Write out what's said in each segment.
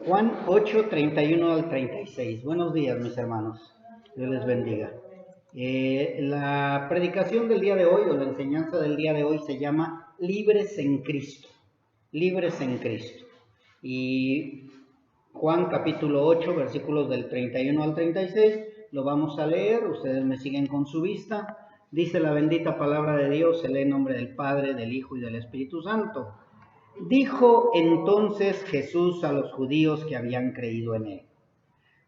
Juan 8, 31 al 36. Buenos días, mis hermanos. Dios les bendiga. La predicación del día de hoy, o la enseñanza del día de hoy, se llama Libres en Cristo. Libres en Cristo. Y Juan capítulo 8, versículos del 31 al 36, lo vamos a leer. Ustedes me siguen con su vista. Dice la bendita palabra de Dios, se lee en nombre del Padre, del Hijo y del Espíritu Santo. Dijo entonces Jesús a los judíos que habían creído en él: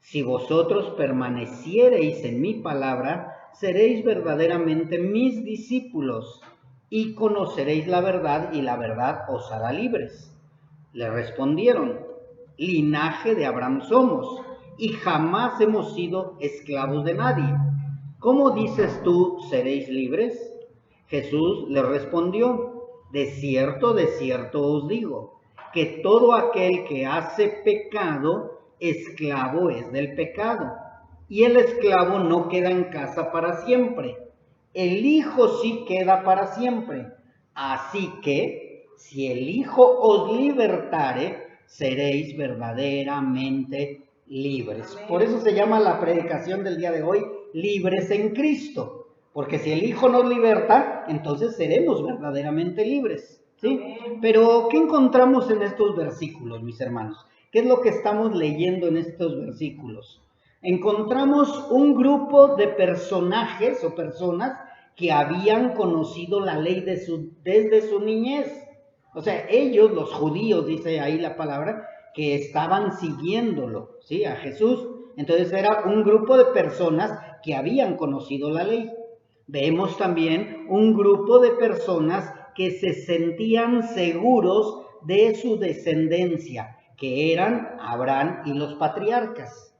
si vosotros permaneciereis en mi palabra, seréis verdaderamente mis discípulos, y conoceréis la verdad, y la verdad os hará libres. Le respondieron: linaje de Abraham somos, y jamás hemos sido esclavos de nadie. ¿Cómo dices tú, seréis libres? Jesús le respondió: de cierto os digo, que todo aquel que hace pecado, esclavo es del pecado. Y el esclavo no queda en casa para siempre, el Hijo sí queda para siempre. Así que, si el Hijo os libertare, seréis verdaderamente libres. Por eso se llama la predicación del día de hoy, libres en Cristo. Porque si el Hijo nos liberta, entonces seremos verdaderamente libres, ¿sí? Pero, ¿qué encontramos en estos versículos, mis hermanos? ¿Qué es lo que estamos leyendo en estos versículos? Encontramos un grupo de personajes o personas que habían conocido la ley desde su niñez. O sea, ellos, los judíos, dice ahí la palabra, que estaban siguiéndolo, ¿sí? A Jesús. Entonces era un grupo de personas que habían conocido la ley. Vemos también un grupo de personas que se sentían seguros de su descendencia, que eran Abraham y los patriarcas.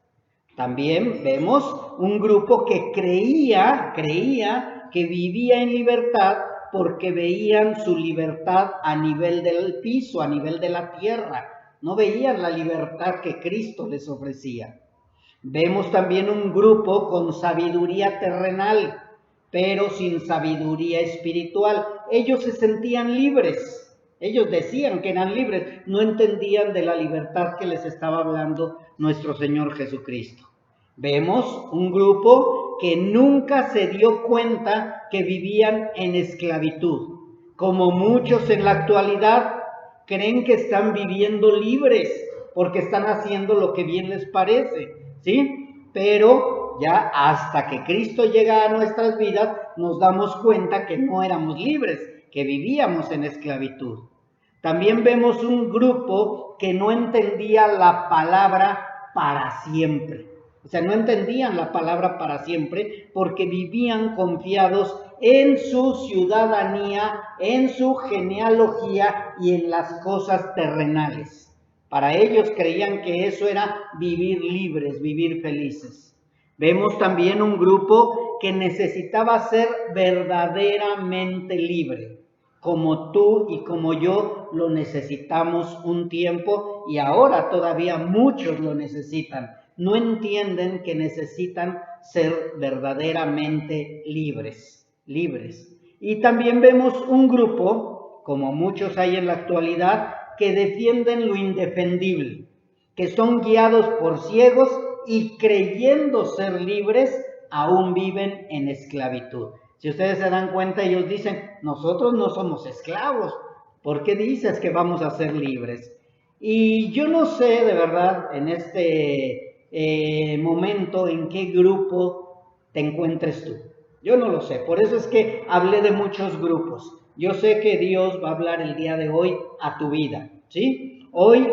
También vemos un grupo que creía que vivía en libertad porque veían su libertad a nivel del piso, a nivel de la tierra. No veían la libertad que Cristo les ofrecía. Vemos también un grupo con sabiduría terrenal, pero sin sabiduría espiritual. Ellos se sentían libres. Ellos decían que eran libres, no entendían de la libertad que les estaba hablando nuestro Señor Jesucristo. Vemos un grupo que nunca se dio cuenta que vivían en esclavitud. Como muchos en la actualidad creen que están viviendo libres porque están haciendo lo que bien les parece, ¿sí? Pero ya hasta que Cristo llega a nuestras vidas nos damos cuenta que no éramos libres, que vivíamos en esclavitud. También vemos un grupo que no entendía la palabra para siempre. O sea, no entendían la palabra para siempre porque vivían confiados en su ciudadanía, en su genealogía y en las cosas terrenales. Para ellos creían que eso era vivir libres, vivir felices. Vemos también un grupo que necesitaba ser verdaderamente libre, como tú y como yo lo necesitamos un tiempo y ahora todavía muchos lo necesitan. No entienden que necesitan ser verdaderamente libres. Y también vemos un grupo, como muchos hay en la actualidad, que defienden lo indefendible, que son guiados por ciegos y creyendo ser libres, aún viven en esclavitud. Si ustedes se dan cuenta, ellos dicen: nosotros no somos esclavos, ¿por qué dices que vamos a ser libres? Y yo no sé de verdad en este momento en qué grupo te encuentres tú. Yo no lo sé, por eso es que hablé de muchos grupos. Yo sé que Dios va a hablar el día de hoy a tu vida, ¿sí? Hoy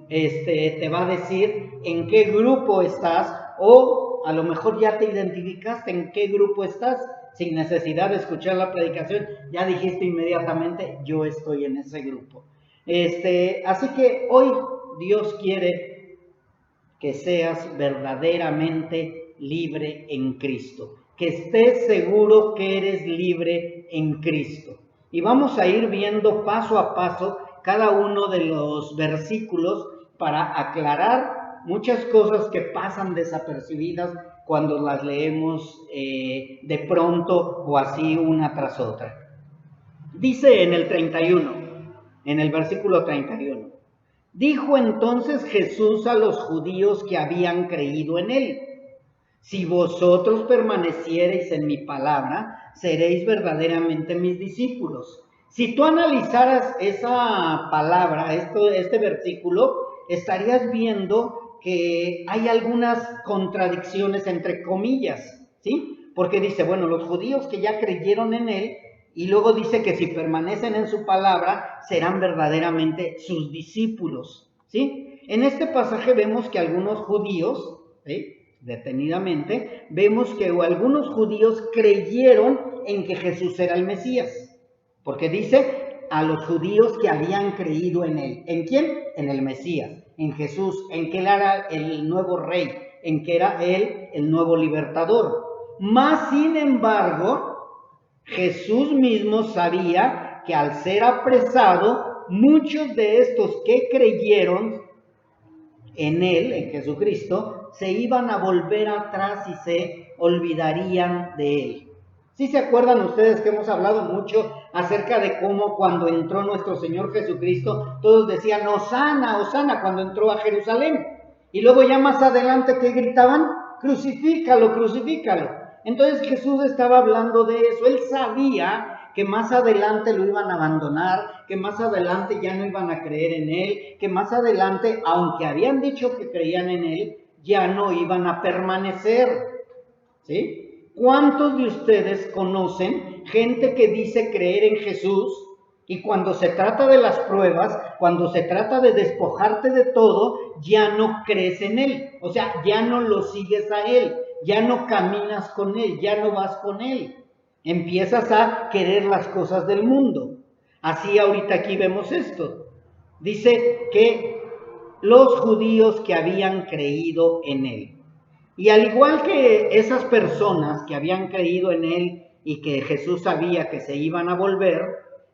te va a decir en qué grupo estás, o a lo mejor ya te identificaste en qué grupo estás, sin necesidad de escuchar la predicación, ya dijiste inmediatamente: yo estoy en ese grupo. Así que hoy Dios quiere que seas verdaderamente libre en Cristo, que estés seguro que eres libre en Cristo. Y vamos a ir viendo paso a paso cada uno de los versículos para aclarar muchas cosas que pasan desapercibidas cuando las leemos de pronto o así una tras otra. Dice en el 31, en el versículo 31: Dijo entonces Jesús a los judíos que habían creído en él: si vosotros permaneciereis en mi palabra, seréis verdaderamente mis discípulos. Si tú analizaras esa palabra, este versículo, estarías viendo que hay algunas contradicciones entre comillas, ¿sí? Porque dice, bueno, los judíos que ya creyeron en él, y luego dice que si permanecen en su palabra, serán verdaderamente sus discípulos, ¿sí? En este pasaje vemos que algunos judíos, ¿sí?, detenidamente, vemos que algunos judíos creyeron en que Jesús era el Mesías, porque dice a los judíos que habían creído en él. ¿En quién? En el Mesías, en Jesús, en que él era el nuevo rey, en que era él el nuevo libertador. Mas, sin embargo, Jesús mismo sabía que al ser apresado, muchos de estos que creyeron en él, en Jesucristo, se iban a volver atrás y se olvidarían de él. ¿Sí se acuerdan ustedes que hemos hablado mucho acerca de cómo cuando entró nuestro Señor Jesucristo, todos decían Hosana, Hosana, cuando entró a Jerusalén? Y luego ya más adelante, ¿qué gritaban? Crucifícalo, crucifícalo. Entonces Jesús estaba hablando de eso. Él sabía que más adelante lo iban a abandonar, que más adelante ya no iban a creer en él, que más adelante, aunque habían dicho que creían en él, ya no iban a permanecer, ¿sí? ¿Cuántos de ustedes conocen gente que dice creer en Jesús y cuando se trata de las pruebas, cuando se trata de despojarte de todo, ya no crees en él? O sea, ya no lo sigues a él, ya no caminas con él, ya no vas con él. Empiezas a querer las cosas del mundo. Así ahorita aquí vemos esto. Dice que los judíos que habían creído en él. Y al igual que esas personas que habían creído en él y que Jesús sabía que se iban a volver,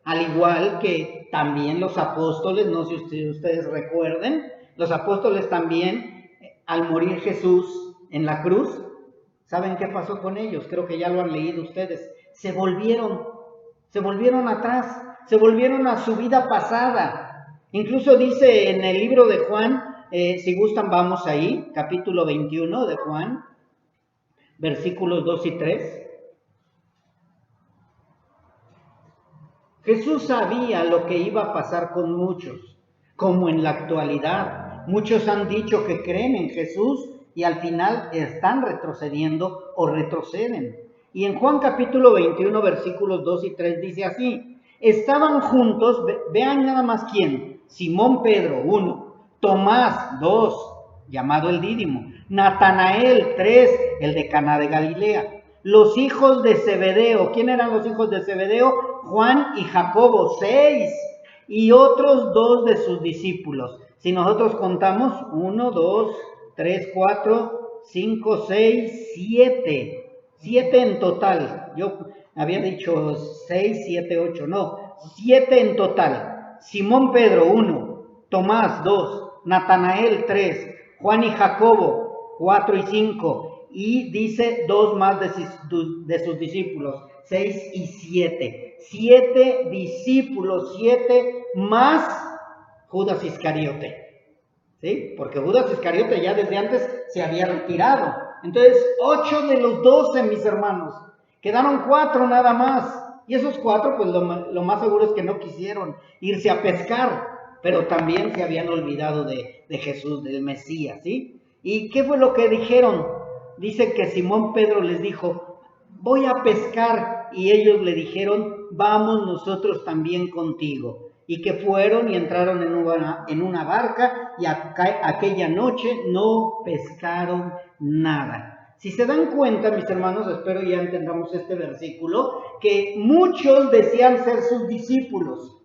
al igual que también los apóstoles, no sé si ustedes recuerden, los apóstoles también, al morir Jesús en la cruz, ¿saben qué pasó con ellos? Creo que ya lo han leído ustedes. Se volvieron atrás, se volvieron a su vida pasada. Incluso dice en el libro de Juan, si gustan vamos ahí, capítulo 21 de Juan, versículos 2 y 3. Jesús sabía lo que iba a pasar con muchos, como en la actualidad. Muchos han dicho que creen en Jesús y al final están retrocediendo o retroceden. Y en Juan capítulo 21, versículos 2 y 3 dice así: estaban juntos, vean nada más quién: Simón Pedro, 1, Tomás, 2, llamado el Dídimo, Natanael, 3, el de Caná de Galilea, los hijos de Zebedeo. ¿Quién eran los hijos de Zebedeo? Juan y Jacobo, 6, y otros 2 de sus discípulos. Si nosotros contamos, 1, 2, 3, 4, 5, 6, 7. 7 en total. Yo había dicho 6, 7, 8. No, 7 en total. Simón Pedro, 1. Tomás, 2. Natanael, 3. Juan y Jacobo, 4 y 5. Y dice 2 más de sus discípulos, 6 y 7. 7 discípulos, 7 más Judas Iscariote. ¿Sí? Porque Judas Iscariote ya desde antes se había retirado. Entonces, 8 de los 12, mis hermanos. Quedaron 4 nada más. Y esos 4, pues lo más seguro es que no quisieron irse a pescar, pero también se habían olvidado de Jesús, del Mesías, ¿sí? ¿Y qué fue lo que dijeron? Dice que Simón Pedro les dijo: voy a pescar. Y ellos le dijeron: vamos nosotros también contigo. Y que fueron y entraron en una barca, y aquella noche no pescaron nada. Si se dan cuenta, mis hermanos, espero ya entendamos este versículo, que muchos decían ser sus discípulos.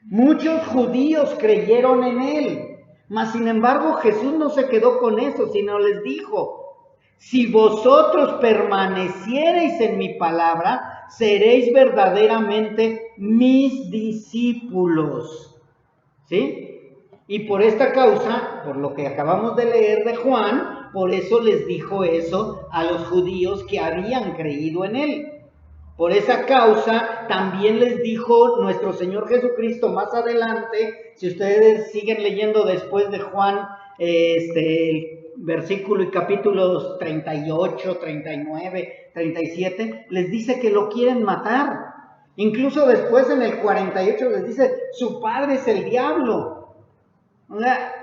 Muchos judíos creyeron en él. Mas sin embargo Jesús no se quedó con eso, sino les dijo: si vosotros permaneciereis en mi palabra, seréis verdaderamente mis discípulos. ¿Sí? Y por esta causa, por lo que acabamos de leer de Juan, por eso les dijo eso a los judíos que habían creído en él. Por esa causa también les dijo nuestro Señor Jesucristo más adelante, si ustedes siguen leyendo después de Juan, el versículo y capítulos 38, 39, 37, les dice que lo quieren matar. Incluso después en el 48 les dice, su padre es el diablo. O sea,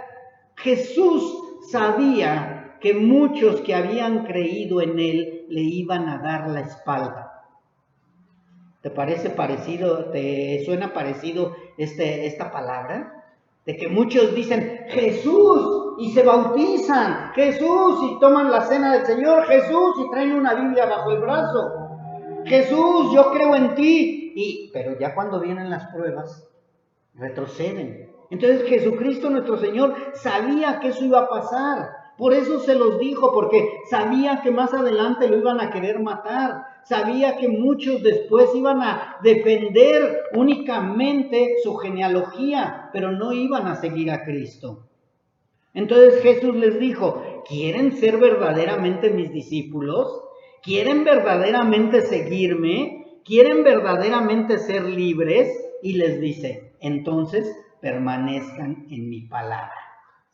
Jesús sabía que muchos que habían creído en él le iban a dar la espalda. ¿Te parece parecido, te suena parecido esta palabra? De que muchos dicen Jesús y se bautizan, Jesús y toman la cena del Señor, Jesús y traen una Biblia bajo el brazo, Jesús, yo creo en ti, pero ya cuando vienen las pruebas, retroceden. Entonces Jesucristo nuestro Señor sabía que eso iba a pasar. Por eso se los dijo, porque sabía que más adelante lo iban a querer matar. Sabía que muchos después iban a defender únicamente su genealogía, pero no iban a seguir a Cristo. Entonces Jesús les dijo, ¿quieren ser verdaderamente mis discípulos? ¿Quieren verdaderamente seguirme? ¿Quieren verdaderamente ser libres? Y les dice, entonces permanezcan en mi palabra.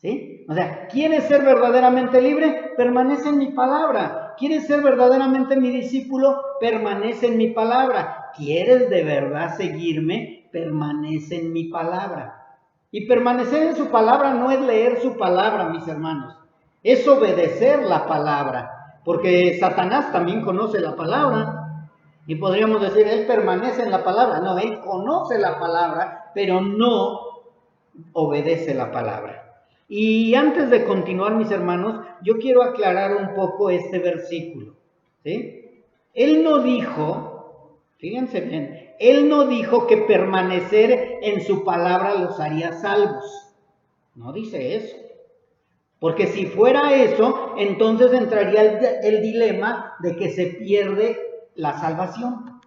¿Sí? O sea, ¿quieres ser verdaderamente libre? Permanece en mi palabra. ¿Quieres ser verdaderamente mi discípulo? Permanece en mi palabra. ¿Quieres de verdad seguirme? Permanece en mi palabra. Y permanecer en su palabra no es leer su palabra, mis hermanos. Es obedecer la palabra. Porque Satanás también conoce la palabra. Y podríamos decir, él permanece en la palabra. No, él conoce la palabra, pero no obedece la palabra. Y antes de continuar, mis hermanos, yo quiero aclarar un poco este versículo, ¿sí? Él no dijo, fíjense bien, él no dijo que permanecer en su palabra los haría salvos. No dice eso. Porque si fuera eso, entonces entraría el dilema de que se pierde la salvación.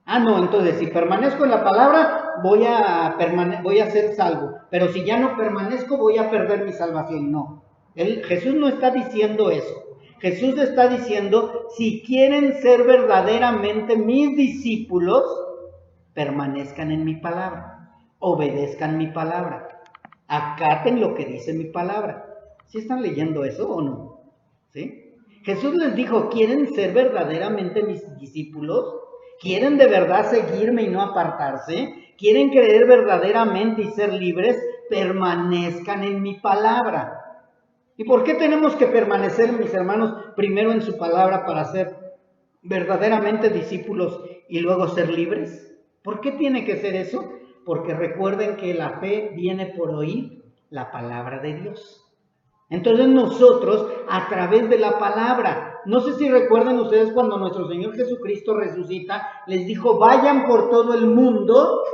No, entonces si permanezco en la palabra, voy a ser salvo. Pero si ya no permanezco, voy a perder mi salvación. No, Jesús no está diciendo eso. Jesús está diciendo, si quieren ser verdaderamente mis discípulos, permanezcan en mi palabra, obedezcan mi palabra, acaten lo que dice mi palabra. ¿Sí están leyendo eso o no? ¿Sí? Jesús les dijo, ¿quieren ser verdaderamente mis discípulos? ¿Quieren de verdad seguirme y no apartarse? ¿Quieren creer verdaderamente y ser libres? Permanezcan en mi palabra. ¿Y por qué tenemos que permanecer, mis hermanos, primero en su palabra para ser verdaderamente discípulos y luego ser libres? ¿Por qué tiene que ser eso? Porque recuerden que la fe viene por oír la palabra de Dios. Entonces nosotros, a través de la palabra, no sé si recuerdan ustedes cuando nuestro Señor Jesucristo resucita, les dijo, vayan por todo el mundo.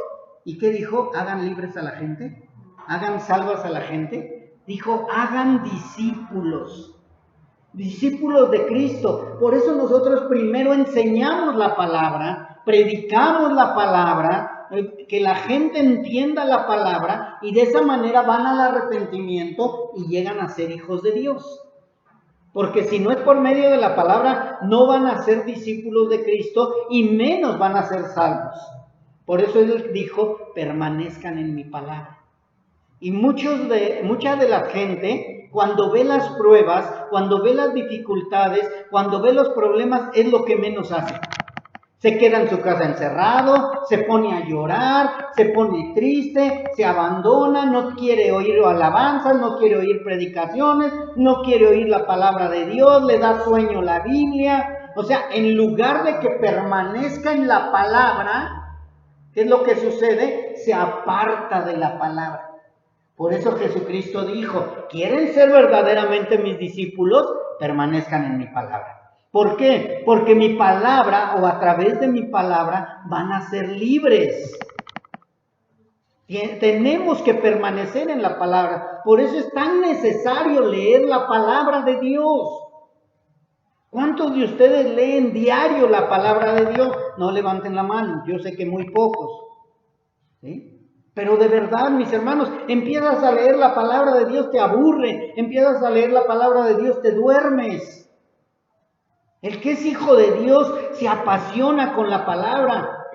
¿Y qué dijo? ¿Hagan libres a la gente? ¿Hagan salvas a la gente? Dijo, hagan discípulos. Discípulos de Cristo. Por eso nosotros primero enseñamos la palabra, predicamos la palabra, que la gente entienda la palabra y de esa manera van al arrepentimiento y llegan a ser hijos de Dios. Porque si no es por medio de la palabra, no van a ser discípulos de Cristo y menos van a ser salvos. Por eso Él dijo, permanezcan en mi palabra. Y mucha de la gente, cuando ve las pruebas, cuando ve las dificultades, cuando ve los problemas, es lo que menos hace. Se queda en su casa encerrado, se pone a llorar, se pone triste, se abandona, no quiere oír alabanzas, no quiere oír predicaciones, no quiere oír la palabra de Dios, le da sueño la Biblia. O sea, en lugar de que permanezca en la palabra, ¿qué es lo que sucede? Se aparta de la palabra. Por eso Jesucristo dijo, ¿quieren ser verdaderamente mis discípulos? Permanezcan en mi palabra. ¿Por qué? Porque mi palabra, o a través de mi palabra, van a ser libres. Tenemos que permanecer en la palabra. Por eso es tan necesario leer la palabra de Dios. ¿Cuántos de ustedes leen diario la palabra de Dios? No levanten la mano, yo sé que muy pocos. ¿Sí? Pero de verdad, mis hermanos, empiezas a leer la palabra de Dios, te aburre. Empiezas a leer la palabra de Dios, te duermes. El que es hijo de Dios se apasiona con la palabra,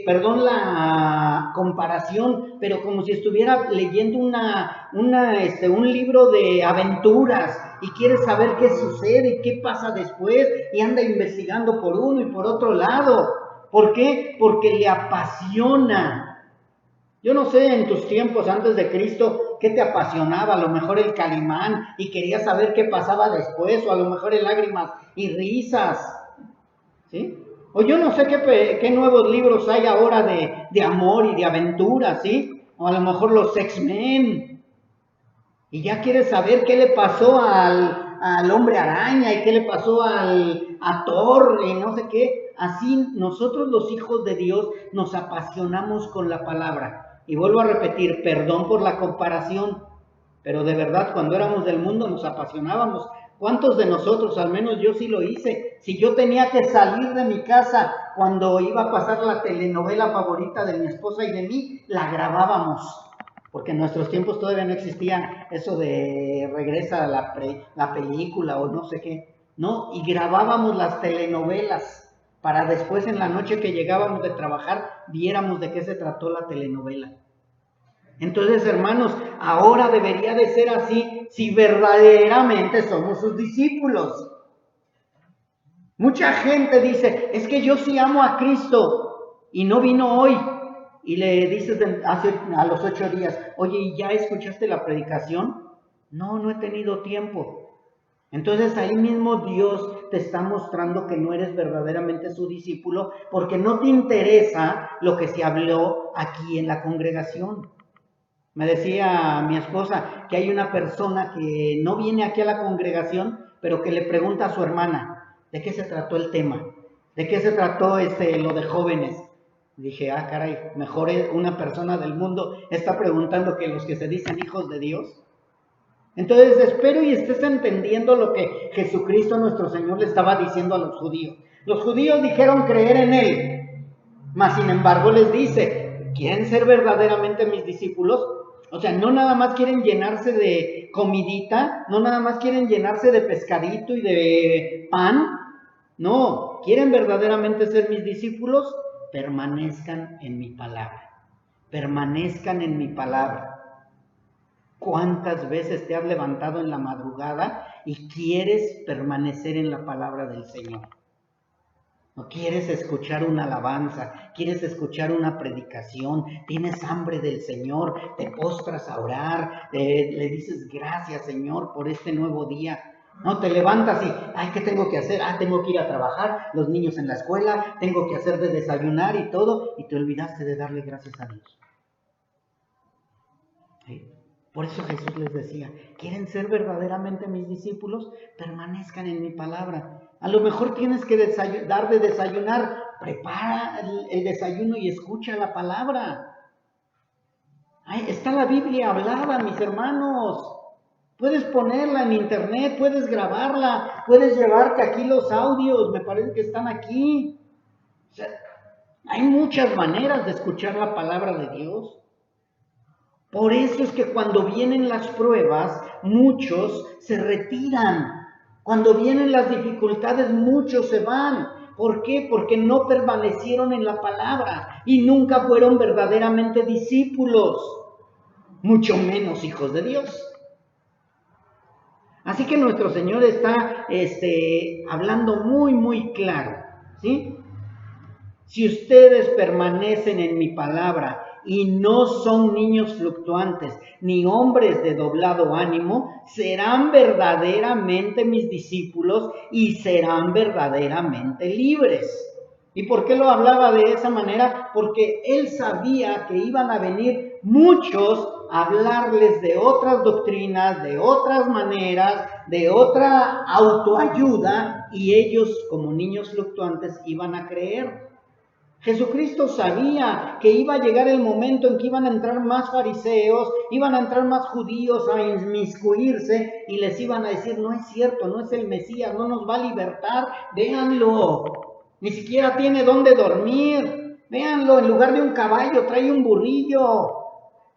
perdón la comparación, pero como si estuviera leyendo un libro de aventuras y quiere saber qué sucede y qué pasa después y anda investigando por uno y por otro lado. ¿Por qué? Porque le apasiona. Yo no sé en tus tiempos antes de Cristo qué te apasionaba, a lo mejor el Calimán y querías saber qué pasaba después, o a lo mejor el Lágrimas y Risas, ¿sí? O yo no sé qué nuevos libros hay ahora de amor y de aventura, ¿sí? O a lo mejor los X-Men. Y ya quieres saber qué le pasó al Hombre Araña y qué le pasó a Thor y no sé qué. Así nosotros los hijos de Dios nos apasionamos con la palabra. Y vuelvo a repetir, perdón por la comparación, pero de verdad cuando éramos del mundo nos apasionábamos. ¿Cuántos de nosotros, al menos yo sí lo hice? Si yo tenía que salir de mi casa cuando iba a pasar la telenovela favorita de mi esposa y de mí, la grabábamos. Porque en nuestros tiempos todavía no existía eso de regresa la película o no sé qué, ¿no? Y grabábamos las telenovelas para después en la noche que llegábamos de trabajar viéramos de qué se trató la telenovela. Entonces, hermanos, ahora debería de ser así si verdaderamente somos sus discípulos. Mucha gente dice, es que yo sí amo a Cristo y no vino hoy. Y le dices a los 8 días, oye, ¿y ya escuchaste la predicación? No, no he tenido tiempo. Entonces ahí mismo Dios te está mostrando que no eres verdaderamente su discípulo porque no te interesa lo que se habló aquí en la congregación. Me decía mi esposa que hay una persona que no viene aquí a la congregación, pero que le pregunta a su hermana, ¿de qué se trató el tema? ¿De qué se trató lo de jóvenes? Dije, caray, mejor una persona del mundo está preguntando que los que se dicen hijos de Dios. Entonces espero y estés entendiendo lo que Jesucristo nuestro Señor le estaba diciendo a los judíos. Los judíos dijeron creer en Él, mas sin embargo les dice, ¿quieren ser verdaderamente mis discípulos? O sea, no nada más quieren llenarse de comidita, no nada más quieren llenarse de pescadito y de pan, no, quieren verdaderamente ser mis discípulos, permanezcan en mi palabra, permanezcan en mi palabra. ¿Cuántas veces te has levantado en la madrugada y quieres permanecer en la palabra del Señor? No quieres escuchar una alabanza, quieres escuchar una predicación, tienes hambre del Señor, te postras a orar, le dices gracias Señor por este nuevo día. No te levantas y, ¿qué tengo que hacer? Tengo que ir a trabajar, los niños en la escuela, tengo que hacer de desayunar y todo, y te olvidaste de darle gracias a Dios. ¿Sí? Por eso Jesús les decía, ¿quieren ser verdaderamente mis discípulos? Permanezcan en mi palabra. A lo mejor tienes que dar de desayunar, prepara el desayuno y escucha la palabra. Está la Biblia hablada, mis hermanos. Puedes ponerla en internet, puedes grabarla, puedes llevarte aquí los audios, me parece que están aquí. O sea, hay muchas maneras de escuchar la palabra de Dios. Por eso es que cuando vienen las pruebas, muchos se retiran. Cuando vienen las dificultades, muchos se van. ¿Por qué? Porque no permanecieron en la palabra y nunca fueron verdaderamente discípulos, mucho menos hijos de Dios. Así que nuestro Señor está hablando muy, muy claro, ¿sí? Si ustedes permanecen en mi palabra y no son niños fluctuantes, ni hombres de doblado ánimo, serán verdaderamente mis discípulos y serán verdaderamente libres. ¿Y por qué lo hablaba de esa manera? Porque él sabía que iban a venir muchos a hablarles de otras doctrinas, de otras maneras, de otra autoayuda, y ellos, como niños fluctuantes, iban a creer. Jesucristo sabía que iba a llegar el momento en que iban a entrar más fariseos, iban a entrar más judíos a inmiscuirse y les iban a decir, no es cierto, no es el Mesías, no nos va a libertar, véanlo, ni siquiera tiene dónde dormir, véanlo, en lugar de un caballo trae un burrillo,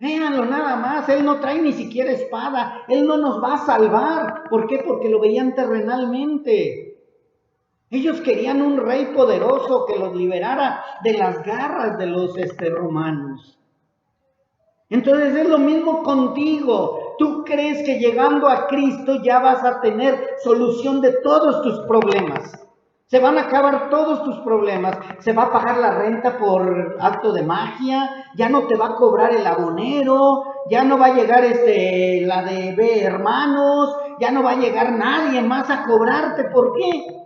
véanlo nada más, él no trae ni siquiera espada, él no nos va a salvar. ¿Por qué? Porque lo veían terrenalmente. Ellos querían un rey poderoso que los liberara de las garras de los romanos. Entonces es lo mismo contigo. Tú crees que llegando a Cristo ya vas a tener solución de todos tus problemas. Se van a acabar todos tus problemas. Se va a pagar la renta por acto de magia. Ya no te va a cobrar el abonero. Ya no va a llegar la de hermanos. Ya no va a llegar nadie más a cobrarte. ¿Por qué?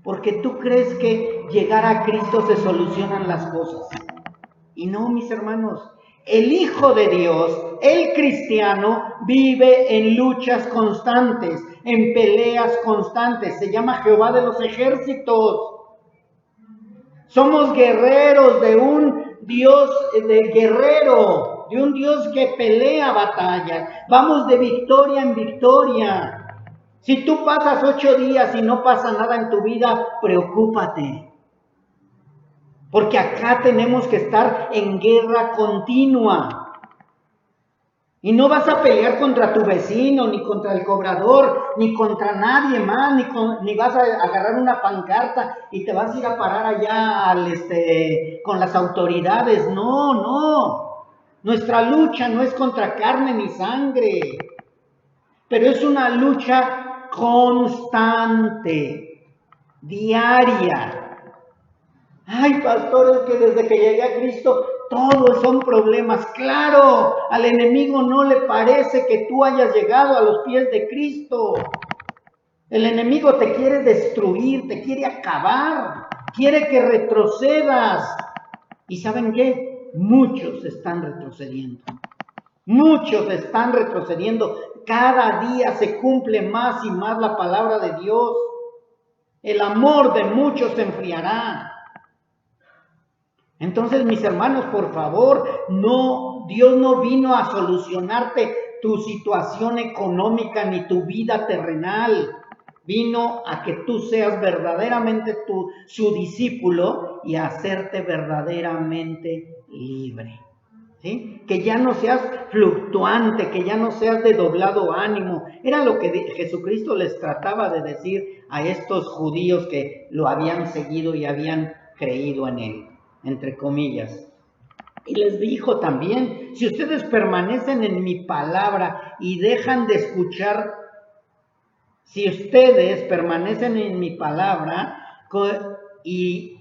Porque tú crees que llegar a Cristo se solucionan las cosas. Y no, mis hermanos. El Hijo de Dios, el cristiano, vive en luchas constantes, en peleas constantes. Se llama Jehová de los ejércitos. Somos guerreros de un Dios guerrero, de un Dios que pelea batallas. Vamos de victoria en victoria. Si tú pasas 8 días y no pasa nada en tu vida, preocúpate. Porque acá tenemos que estar en guerra continua. Y no vas a pelear contra tu vecino, ni contra el cobrador, ni contra nadie más, ni vas a agarrar una pancarta y te vas a ir a parar allá con las autoridades. No, no. Nuestra lucha no es contra carne ni sangre, pero es una lucha constante, diaria. Ay, pastor, es que desde que llegué a Cristo todos son problemas. Claro, al enemigo no le parece que tú hayas llegado a los pies de Cristo. El enemigo te quiere destruir, te quiere acabar, quiere que retrocedas. ¿Y saben qué? Muchos están retrocediendo. Muchos están retrocediendo. Cada día se cumple más y más la palabra de Dios. El amor de muchos se enfriará. Entonces, mis hermanos, por favor, Dios no vino a solucionarte tu situación económica ni tu vida terrenal. Vino a que tú seas verdaderamente su discípulo y a hacerte verdaderamente libre. ¿Sí? Que ya no seas fluctuante, que ya no seas de doblado ánimo. Era lo que Jesucristo les trataba de decir a estos judíos que lo habían seguido y habían creído en él, entre comillas. Y les dijo también, si ustedes permanecen en mi palabra y dejan de escuchar, si ustedes permanecen en mi palabra y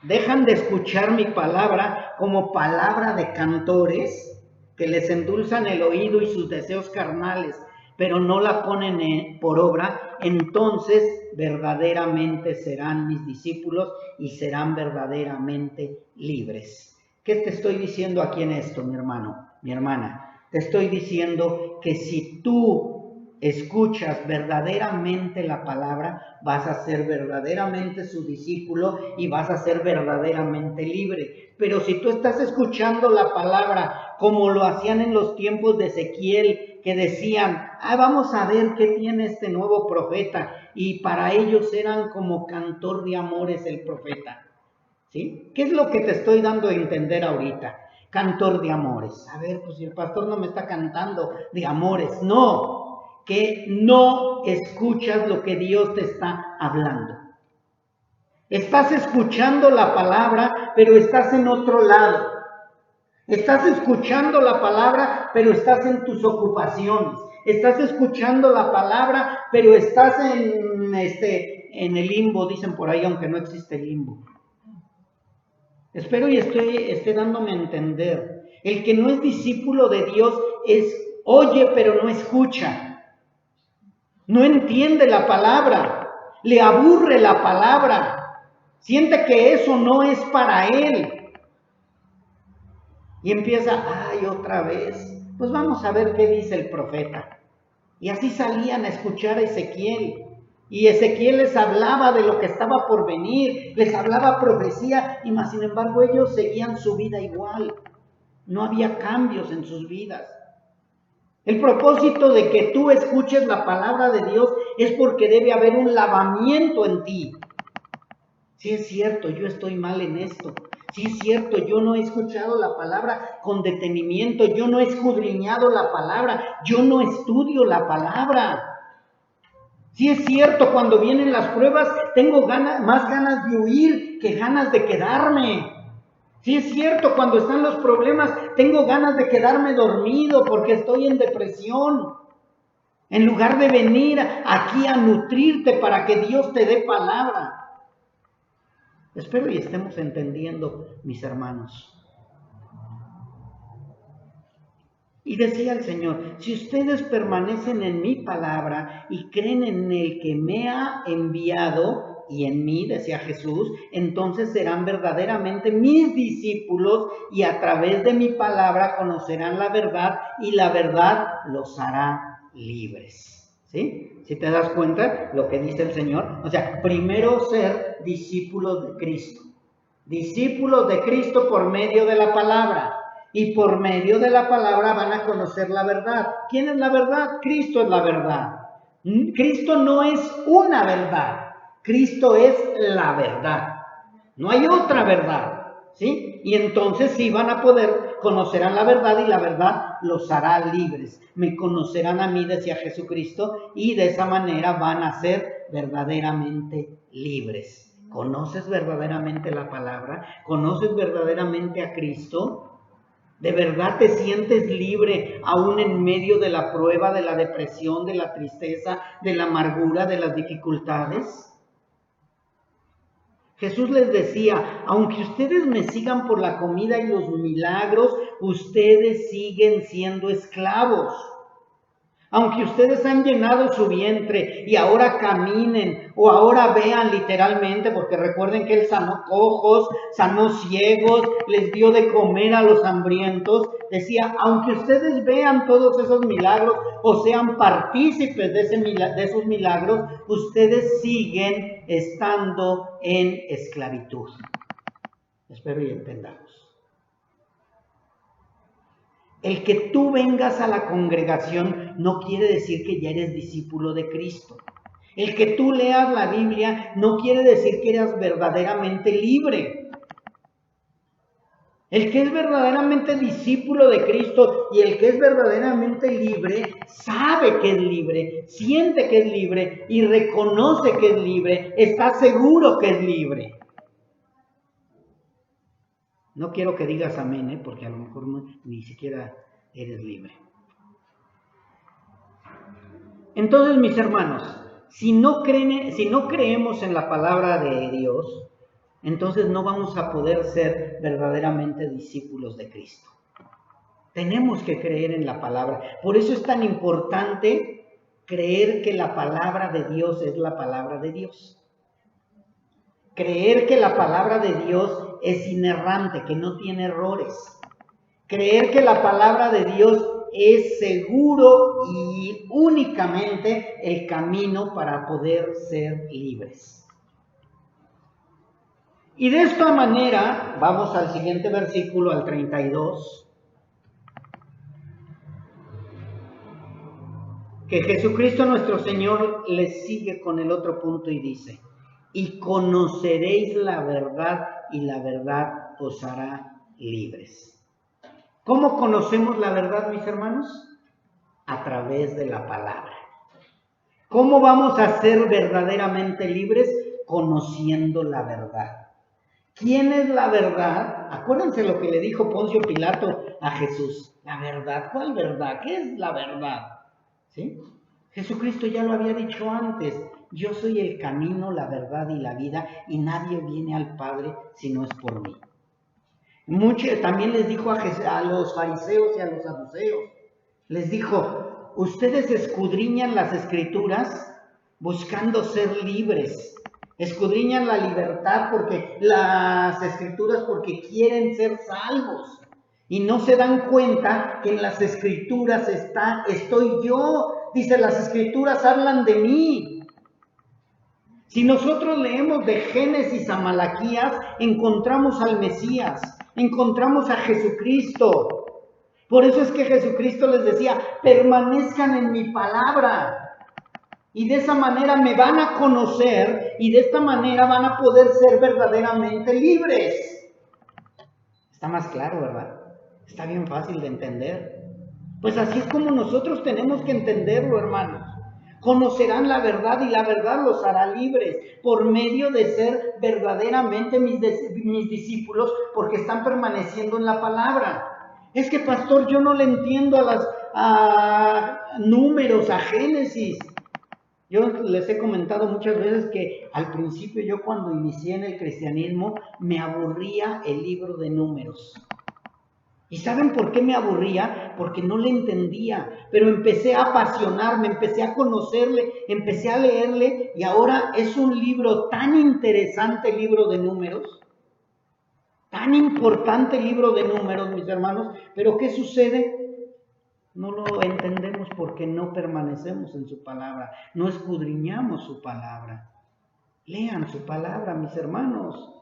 dejan de escuchar mi palabra como palabra de cantores que les endulzan el oído y sus deseos carnales, pero no la ponen por obra, entonces verdaderamente serán mis discípulos y serán verdaderamente libres. ¿Qué te estoy diciendo aquí en esto, mi hermano, mi hermana? Te estoy diciendo que si tú escuchas verdaderamente la palabra, vas a ser verdaderamente su discípulo y vas a ser verdaderamente libre. Pero si tú estás escuchando la palabra como lo hacían en los tiempos de Ezequiel, que decían, vamos a ver qué tiene este nuevo profeta, y para ellos eran como cantor de amores el profeta. ¿Sí? ¿Qué es lo que te estoy dando a entender ahorita? Cantor de amores. A ver, pues si el pastor no me está cantando de amores, no, que no escuchas lo que Dios te está hablando. Estás escuchando la palabra, pero estás en otro lado. Estás escuchando la palabra, pero estás en tus ocupaciones. Estás escuchando la palabra, pero estás en el limbo, dicen por ahí, aunque no existe el limbo. Espero y esté dándome a entender. El que no es discípulo de Dios oye, pero no escucha. No entiende la palabra. Le aburre la palabra. Siente que eso no es para él. Y empieza, otra vez. Pues vamos a ver qué dice el profeta. Y así salían a escuchar a Ezequiel. Y Ezequiel les hablaba de lo que estaba por venir, les hablaba profecía, y más sin embargo ellos seguían su vida igual. No había cambios en sus vidas. El propósito de que tú escuches la palabra de Dios es porque debe haber un lavamiento en ti. Sí es cierto, yo estoy mal en esto. Sí es cierto, yo no he escuchado la palabra con detenimiento, yo no he escudriñado la palabra, yo no estudio la palabra. Sí es cierto, cuando vienen las pruebas tengo más ganas de huir que ganas de quedarme. Sí es cierto, cuando están los problemas tengo ganas de quedarme dormido porque estoy en depresión. En lugar de venir aquí a nutrirte para que Dios te dé palabra. Espero y estemos entendiendo, mis hermanos. Y decía el Señor, si ustedes permanecen en mi palabra y creen en el que me ha enviado y en mí, decía Jesús, entonces serán verdaderamente mis discípulos y a través de mi palabra conocerán la verdad y la verdad los hará libres. ¿Sí? Si te das cuenta lo que dice el Señor, o sea, primero ser discípulos de Cristo. Discípulos de Cristo por medio de la palabra. Y por medio de la palabra van a conocer la verdad. ¿Quién es la verdad? Cristo es la verdad. Cristo no es una verdad. Cristo es la verdad. No hay otra verdad. ¿Sí? Y entonces sí van a poder, conocerán la verdad y la verdad los hará libres. Me conocerán a mí, decía Jesucristo, y de esa manera van a ser verdaderamente libres. ¿Conoces verdaderamente la palabra? ¿Conoces verdaderamente a Cristo? ¿De verdad te sientes libre aún en medio de la prueba, de la depresión, de la tristeza, de la amargura, de las dificultades? Jesús les decía, aunque ustedes me sigan por la comida y los milagros, ustedes siguen siendo esclavos. Aunque ustedes han llenado su vientre y ahora caminen o ahora vean literalmente, porque recuerden que Él sanó cojos, sanó ciegos, les dio de comer a los hambrientos. Decía, aunque ustedes vean todos esos milagros o sean partícipes de esos milagros, ustedes siguen estando en esclavitud. Espero y entendamos. El que tú vengas a la congregación no quiere decir que ya eres discípulo de Cristo. El que tú leas la Biblia no quiere decir que eres verdaderamente libre. El que es verdaderamente discípulo de Cristo y el que es verdaderamente libre, sabe que es libre, siente que es libre y reconoce que es libre, está seguro que es libre. No quiero que digas amén, porque a lo mejor ni siquiera eres libre. Entonces, mis hermanos, si no creemos en la palabra de Dios, entonces no vamos a poder ser verdaderamente discípulos de Cristo. Tenemos que creer en la palabra. Por eso es tan importante creer que la palabra de Dios es la palabra de Dios. Creer que la palabra de Dios es inerrante, que no tiene errores. Creer que la palabra de Dios es seguro y únicamente el camino para poder ser libres. Y de esta manera, vamos al siguiente versículo, al 32, que Jesucristo nuestro Señor le sigue con el otro punto y dice, y conoceréis la verdad y la verdad os hará libres. ¿Cómo conocemos la verdad, mis hermanos? A través de la palabra. ¿Cómo vamos a ser verdaderamente libres? Conociendo la verdad. ¿Quién es la verdad? Acuérdense lo que le dijo Poncio Pilato a Jesús. ¿La verdad? ¿Cuál verdad? ¿Qué es la verdad? ¿Sí? Jesucristo ya lo había dicho antes. Yo soy el camino, la verdad y la vida, y nadie viene al Padre si no es por mí. También les dijo a los fariseos y a los saduceos, les dijo, ustedes escudriñan las escrituras buscando ser libres, escudriñan la libertad porque las escrituras porque quieren ser salvos y no se dan cuenta que en las escrituras estoy yo. Dice, las escrituras hablan de mí. Si nosotros leemos de Génesis a Malaquías, encontramos al Mesías, encontramos a Jesucristo. Por eso es que Jesucristo les decía, permanezcan en mi palabra. Y de esa manera me van a conocer y de esta manera van a poder ser verdaderamente libres. Está más claro, ¿verdad? Está bien fácil de entender. Pues así es como nosotros tenemos que entenderlo, hermanos. Conocerán la verdad y la verdad los hará libres por medio de ser verdaderamente mis discípulos, porque están permaneciendo en la palabra. Es que, pastor, yo no le entiendo a números, a Génesis. Yo les he comentado muchas veces que al principio yo cuando inicié en el cristianismo me aburría el libro de Números. ¿Y saben por qué me aburría? Porque no le entendía, pero empecé a apasionarme, empecé a conocerle, empecé a leerle y ahora es un libro tan interesante, el libro de Números, tan importante el libro de Números, mis hermanos, pero ¿qué sucede? No lo entendemos porque no permanecemos en su palabra, no escudriñamos su palabra. Lean su palabra, mis hermanos.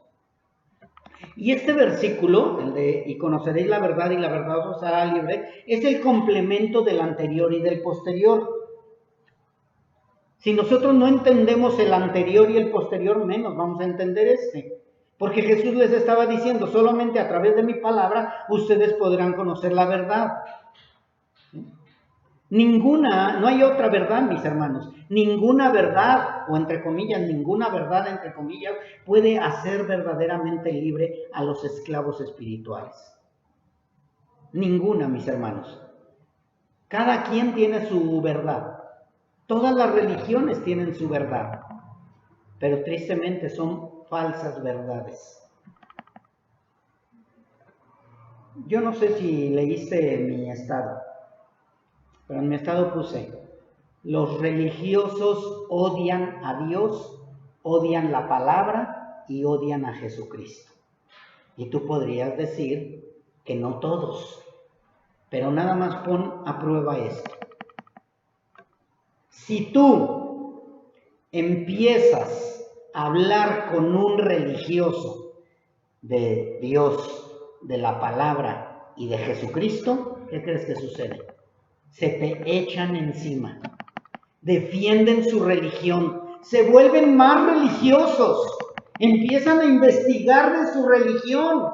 Y este versículo, el de y conoceréis la verdad y la verdad os hará libre, es el complemento del anterior y del posterior. Si nosotros no entendemos el anterior y el posterior, menos vamos a entender este. Porque Jesús les estaba diciendo, solamente a través de mi palabra ustedes podrán conocer la verdad. No hay otra verdad, mis hermanos. Ninguna verdad, o entre comillas, ninguna verdad, entre comillas, puede hacer verdaderamente libre a los esclavos espirituales. Ninguna, mis hermanos. Cada quien tiene su verdad. Todas las religiones tienen su verdad. Pero tristemente son falsas verdades. Yo no sé si leíste mi estado. Pero en mi estado puse, los religiosos odian a Dios, odian la palabra y odian a Jesucristo. Y tú podrías decir que no todos, pero nada más pon a prueba esto. Si tú empiezas a hablar con un religioso de Dios, de la palabra y de Jesucristo, ¿qué crees que sucede? Se te echan encima, defienden su religión, se vuelven más religiosos, empiezan a investigar de su religión,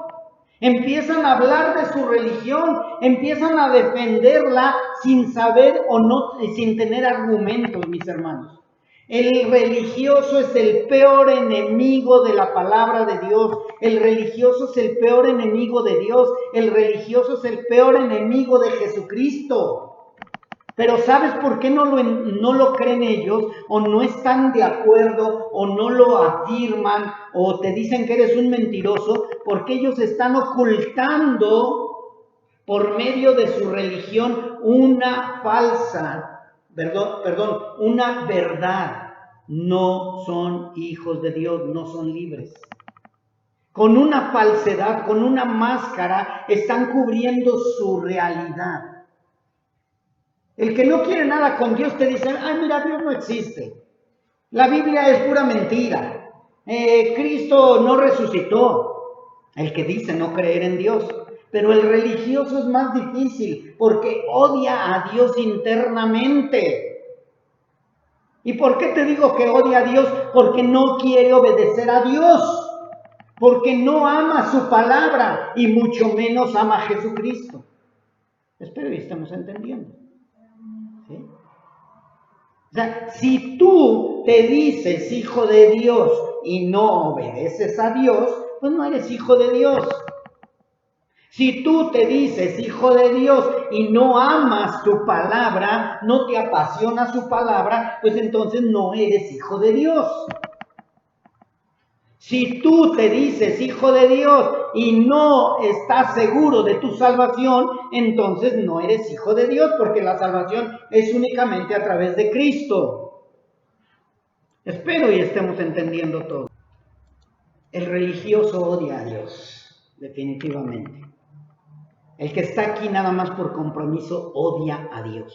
empiezan a hablar de su religión, empiezan a defenderla sin saber o no, sin tener argumentos, mis hermanos. El religioso es el peor enemigo de la palabra de Dios. El religioso es el peor enemigo de Dios. El religioso es el peor enemigo de Jesucristo. Pero ¿sabes por qué no lo creen ellos? O no están de acuerdo, o no lo afirman, o te dicen que eres un mentiroso, porque ellos están ocultando por medio de su religión una una verdad. No son hijos de Dios, no son libres. Con una falsedad, con una máscara, están cubriendo su realidad. El que no quiere nada con Dios te dice, ay, mira, Dios no existe. La Biblia es pura mentira. Cristo no resucitó. El que dice no creer en Dios. Pero el religioso es más difícil porque odia a Dios internamente. ¿Y por qué te digo que odia a Dios? Porque no quiere obedecer a Dios. Porque no ama su palabra y mucho menos ama a Jesucristo. Espero que estemos entendiendo. ¿Sí? O sea, si tú te dices hijo de Dios y no obedeces a Dios, pues no eres hijo de Dios. Si tú te dices hijo de Dios y no amas su palabra, no te apasiona su palabra, pues entonces no eres hijo de Dios. Si tú te dices hijo de Dios y no estás seguro de tu salvación, entonces no eres hijo de Dios, porque la salvación es únicamente a través de Cristo. Espero y estemos entendiendo todo. El religioso odia a Dios, definitivamente. El que está aquí nada más por compromiso odia a Dios.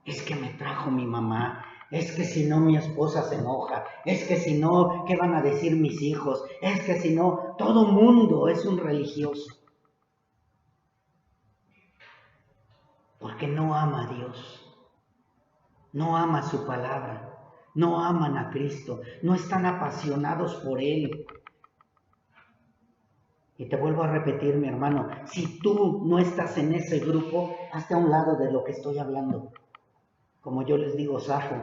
Es que me trajo mi mamá. Es que si no mi esposa se enoja, es que si no, ¿qué van a decir mis hijos? Es que si no, todo mundo es un religioso. Porque no ama a Dios, no ama su palabra, no aman a Cristo, no están apasionados por Él. Y te vuelvo a repetir, mi hermano, si tú no estás en ese grupo, hazte a un lado de lo que estoy hablando. como yo les digo, zafo.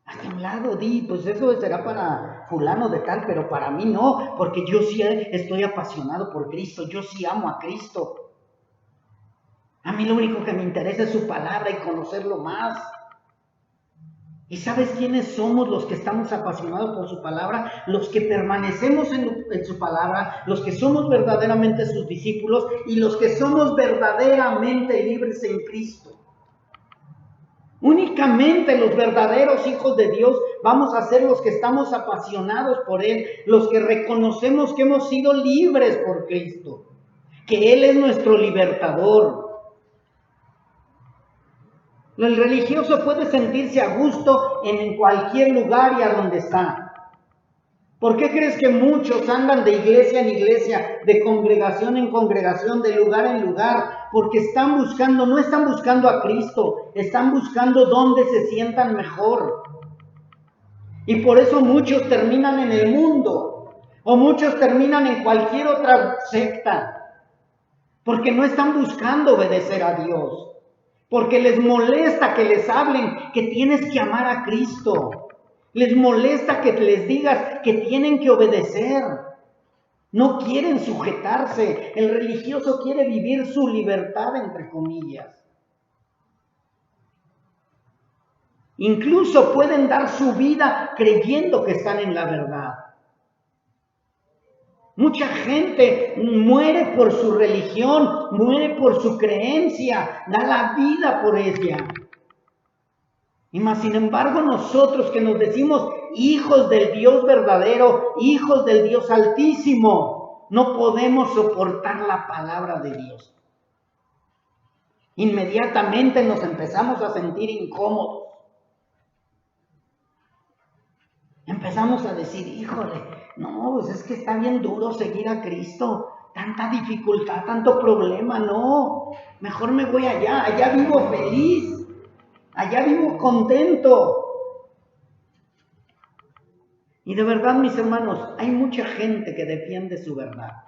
Hazte a un lado, pues eso será para fulano de tal, pero para mí no, porque yo sí estoy apasionado por Cristo, yo sí amo a Cristo. A mí lo único que me interesa es su palabra y conocerlo más. ¿Y sabes quiénes somos los que estamos apasionados por su palabra? Los que permanecemos en su palabra, los que somos verdaderamente sus discípulos y los que somos verdaderamente libres en Cristo. Únicamente los verdaderos hijos de Dios vamos a ser los que estamos apasionados por Él, los que reconocemos que hemos sido libres por Cristo, que Él es nuestro libertador. El religioso puede sentirse a gusto en cualquier lugar y a donde está. ¿Por qué crees que muchos andan de iglesia en iglesia, de congregación en congregación, de lugar en lugar? Porque no están buscando a Cristo, están buscando dónde se sientan mejor. Y por eso muchos terminan en el mundo, o muchos terminan en cualquier otra secta, porque no están buscando obedecer a Dios. Porque les molesta que les hablen que tienes que amar a Cristo. Les molesta que les digas que tienen que obedecer. No quieren sujetarse. El religioso quiere vivir su libertad, entre comillas. Incluso pueden dar su vida creyendo que están en la verdad. Mucha gente muere por su religión, muere por su creencia, da la vida por ella. Y más sin embargo nosotros que nos decimos hijos del Dios verdadero, hijos del Dios altísimo, no podemos soportar la palabra de Dios. Inmediatamente nos empezamos a sentir incómodos. Empezamos a decir, híjole, no, pues es que está bien duro seguir a Cristo, tanta dificultad, tanto problema, no, mejor me voy allá vivo feliz, allá vivo contento. Y de verdad, mis hermanos, hay mucha gente que defiende su verdad.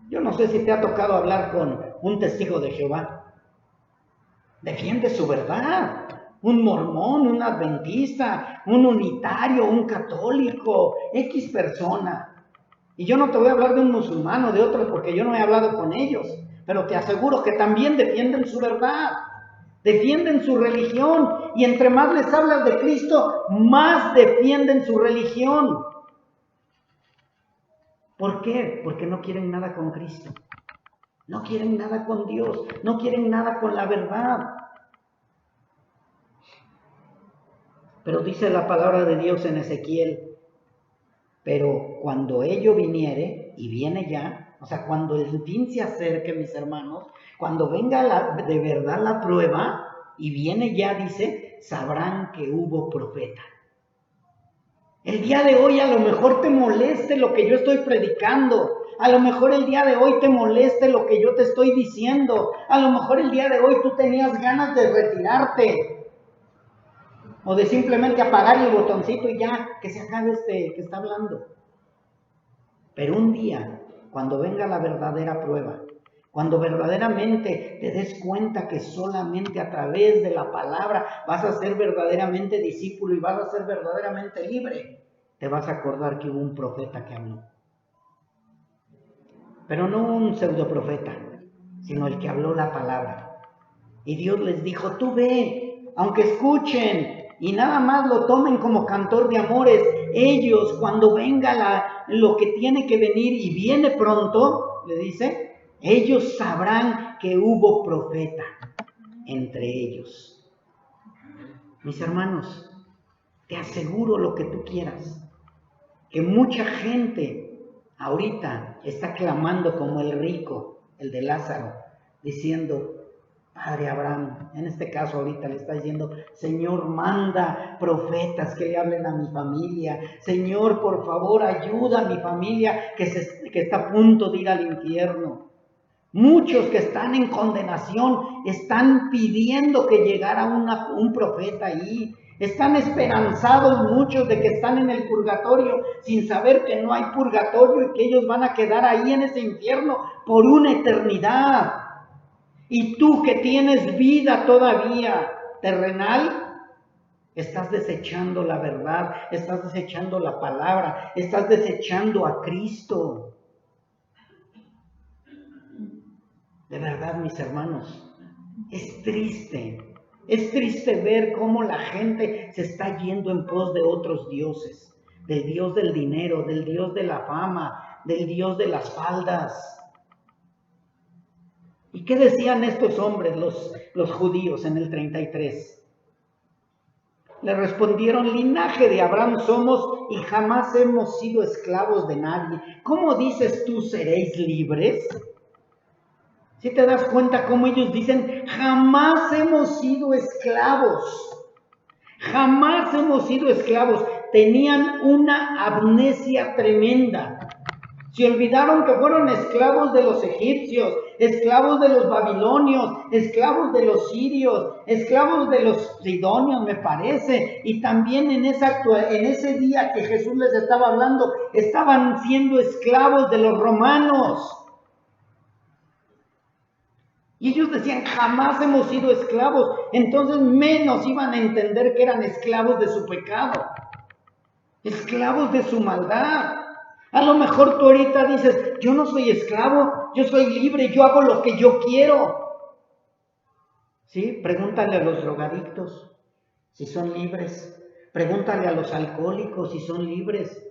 Yo no sé si te ha tocado hablar con un testigo de Jehová. Defiende su verdad. Un mormón, un adventista, un unitario, un católico, X persona. Y yo no te voy a hablar de un musulmán o de otro porque yo no he hablado con ellos, pero te aseguro que también defienden su verdad, defienden su religión, y entre más les hablas de Cristo, más defienden su religión. ¿Por qué? Porque no quieren nada con Cristo, no quieren nada con Dios, no quieren nada con la verdad. Pero dice la palabra de Dios en Ezequiel, pero cuando ello viniere, y viene ya, o sea, cuando el fin se acerque, mis hermanos, cuando venga de verdad la prueba, y viene ya, dice, sabrán que hubo profeta. El día de hoy a lo mejor te moleste lo que yo estoy predicando, a lo mejor el día de hoy te moleste lo que yo te estoy diciendo, a lo mejor el día de hoy tú tenías ganas de retirarte, o de simplemente apagar el botoncito y ya, que se acabe que está hablando. Pero un día, cuando venga la verdadera prueba, cuando verdaderamente te des cuenta que solamente a través de la palabra vas a ser verdaderamente discípulo y vas a ser verdaderamente libre, te vas a acordar que hubo un profeta que habló. Pero no un pseudo profeta, sino el que habló la palabra. Y Dios les dijo, tú ve, aunque escuchen y nada más lo tomen como cantor de amores, ellos cuando venga lo que tiene que venir y viene pronto, le dice, ellos sabrán que hubo profeta entre ellos. Mis hermanos, te aseguro lo que tú quieras, que mucha gente ahorita está clamando como el rico, el de Lázaro, diciendo, Padre Abraham, en este caso ahorita le está diciendo, Señor, manda profetas que le hablen a mi familia. Señor, por favor, ayuda a mi familia que está a punto de ir al infierno. Muchos que están en condenación están pidiendo que llegara un profeta ahí. Están esperanzados muchos de que están en el purgatorio sin saber que no hay purgatorio y que ellos van a quedar ahí en ese infierno por una eternidad. Y tú que tienes vida todavía, terrenal, estás desechando la verdad, estás desechando la palabra, estás desechando a Cristo. De verdad, mis hermanos, es triste ver cómo la gente se está yendo en pos de otros dioses, del Dios del dinero, del Dios de la fama, del Dios de las faldas. ¿Y qué decían estos hombres, los judíos, en el 33? Le respondieron: linaje de Abraham somos y jamás hemos sido esclavos de nadie. ¿Cómo dices tú seréis libres? ¿Sí te das cuenta cómo ellos dicen: jamás hemos sido esclavos? Jamás hemos sido esclavos. Tenían una amnesia tremenda. Se olvidaron que fueron esclavos de los egipcios, esclavos de los babilonios, esclavos de los sirios, esclavos de los sidonios, me parece. Y también en ese día que Jesús les estaba hablando, estaban siendo esclavos de los romanos. Y ellos decían: jamás hemos sido esclavos. Entonces menos iban a entender que eran esclavos de su pecado, esclavos de su maldad. A lo mejor tú ahorita dices: yo no soy esclavo, yo soy libre, yo hago lo que yo quiero. ¿Sí? Pregúntale a los drogadictos si son libres. Pregúntale a los alcohólicos si son libres.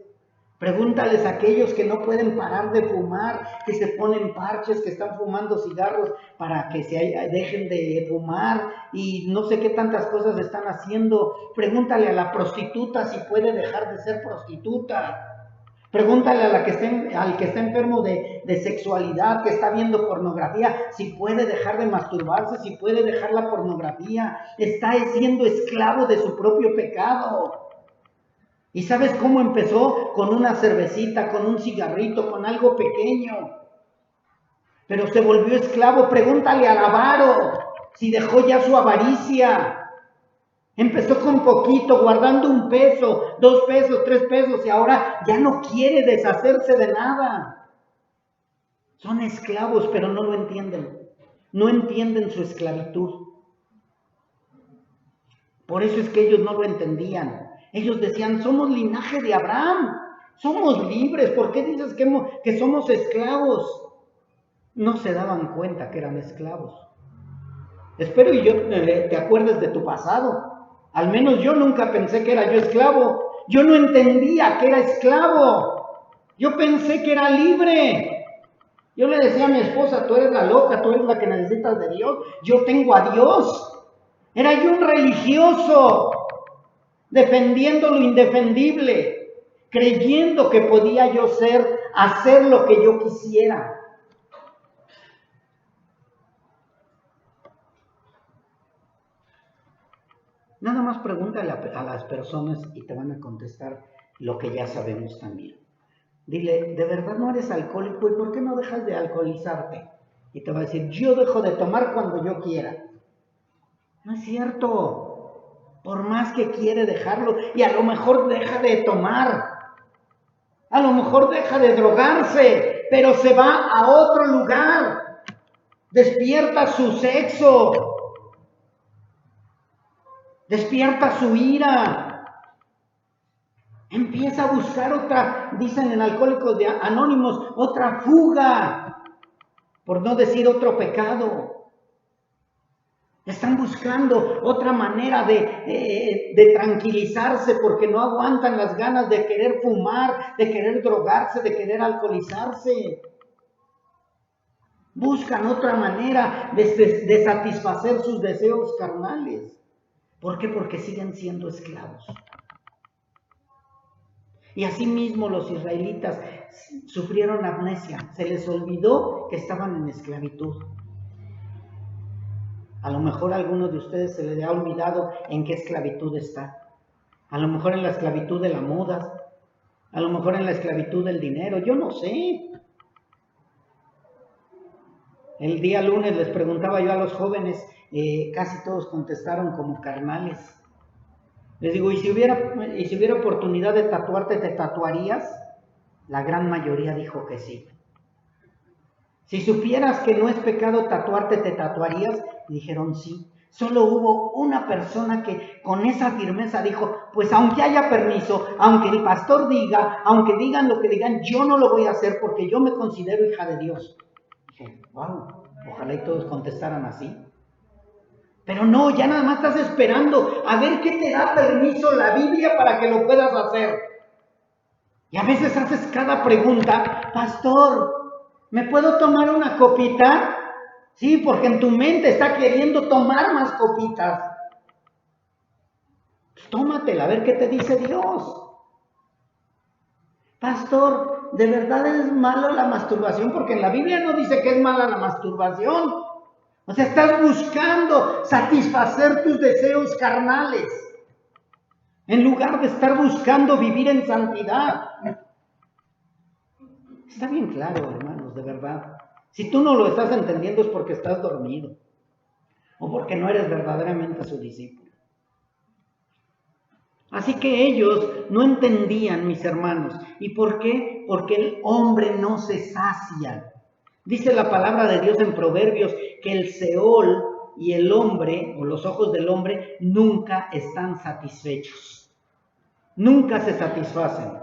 Pregúntales a aquellos que no pueden parar de fumar, que se ponen parches, que están fumando cigarros para que se dejen de fumar y no sé qué tantas cosas están haciendo. Pregúntale a la prostituta si puede dejar de ser prostituta. Pregúntale al que está enfermo de sexualidad, que está viendo pornografía, si puede dejar de masturbarse, si puede dejar la pornografía. Está siendo esclavo de su propio pecado. ¿Y sabes cómo empezó? Con una cervecita, con un cigarrito, con algo pequeño. Pero se volvió esclavo. Pregúntale al avaro si dejó ya su avaricia. Empezó con poquito, guardando 1 peso, 2 pesos, 3 pesos, y ahora ya no quiere deshacerse de nada. Son esclavos, pero no lo entienden. No entienden su esclavitud. Por eso es que ellos no lo entendían. Ellos decían: somos linaje de Abraham, somos libres. ¿Por qué dices que somos esclavos? No se daban cuenta que eran esclavos. Espero y yo te acuerdes de tu pasado. Al menos yo nunca pensé que era yo esclavo. Yo no entendía que era esclavo. Yo pensé que era libre. Yo le decía a mi esposa: tú eres la loca, tú eres la que necesitas de Dios. Yo tengo a Dios. Era yo un religioso, defendiendo lo indefendible, creyendo que podía yo hacer lo que yo quisiera. Nada más pregúntale a las personas y te van a contestar lo que ya sabemos también. Dile: ¿de verdad no eres alcohólico? ¿Y por qué no dejas de alcoholizarte? Y te va a decir: yo dejo de tomar cuando yo quiera. No es cierto. Por más que quiere dejarlo, y a lo mejor deja de tomar, a lo mejor deja de drogarse, pero se va a otro lugar, despierta su sexo, despierta su ira, empieza a buscar otra, dicen en Alcohólicos Anónimos, otra fuga, por no decir otro pecado. Están buscando otra manera de tranquilizarse porque no aguantan las ganas de querer fumar, de querer drogarse, de querer alcoholizarse. Buscan otra manera de satisfacer sus deseos carnales. ¿Por qué? Porque siguen siendo esclavos. Y asimismo los israelitas sufrieron amnesia. Se les olvidó que estaban en esclavitud. A lo mejor a algunos de ustedes se les ha olvidado en qué esclavitud está. A lo mejor en la esclavitud de la moda, a lo mejor en la esclavitud del dinero, yo no sé. El día lunes les preguntaba yo a los jóvenes, casi todos contestaron como carnales. Les digo: ¿y si hubiera oportunidad de tatuarte, te tatuarías? La gran mayoría dijo que sí. Si supieras que no es pecado tatuarte, ¿te tatuarías? Y dijeron sí. Solo hubo una persona que con esa firmeza dijo, pues aunque haya permiso, aunque el pastor diga, aunque digan lo que digan, yo no lo voy a hacer porque yo me considero hija de Dios. Dije, wow, ojalá y todos contestaran así. Pero no, ya nada más estás esperando a ver qué te da permiso la Biblia para que lo puedas hacer. Y a veces haces cada pregunta, pastor, ¿me puedo tomar una copita? Sí, porque en tu mente está queriendo tomar más copitas. Pues tómatela, a ver qué te dice Dios. Pastor, ¿de verdad es malo la masturbación? Porque en la Biblia no dice que es mala la masturbación. O sea, estás buscando satisfacer tus deseos carnales, en lugar de estar buscando vivir en santidad. Está bien claro, hermanos, de verdad. Si tú no lo estás entendiendo es porque estás dormido, o porque no eres verdaderamente su discípulo. Así que ellos no entendían, mis hermanos. ¿Y por qué? Porque el hombre no se sacia. Dice la palabra de Dios en Proverbios que el Seol y el hombre, o los ojos del hombre, nunca están satisfechos. Nunca se satisfacen.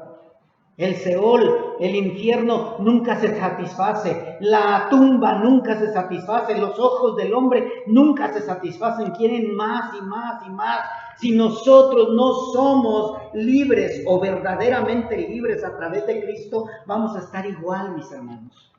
El Seol, el infierno, nunca se satisface. La tumba nunca se satisface. Los ojos del hombre nunca se satisfacen. Quieren más y más y más. Si nosotros no somos libres o verdaderamente libres a través de Cristo, vamos a estar igual, mis hermanos.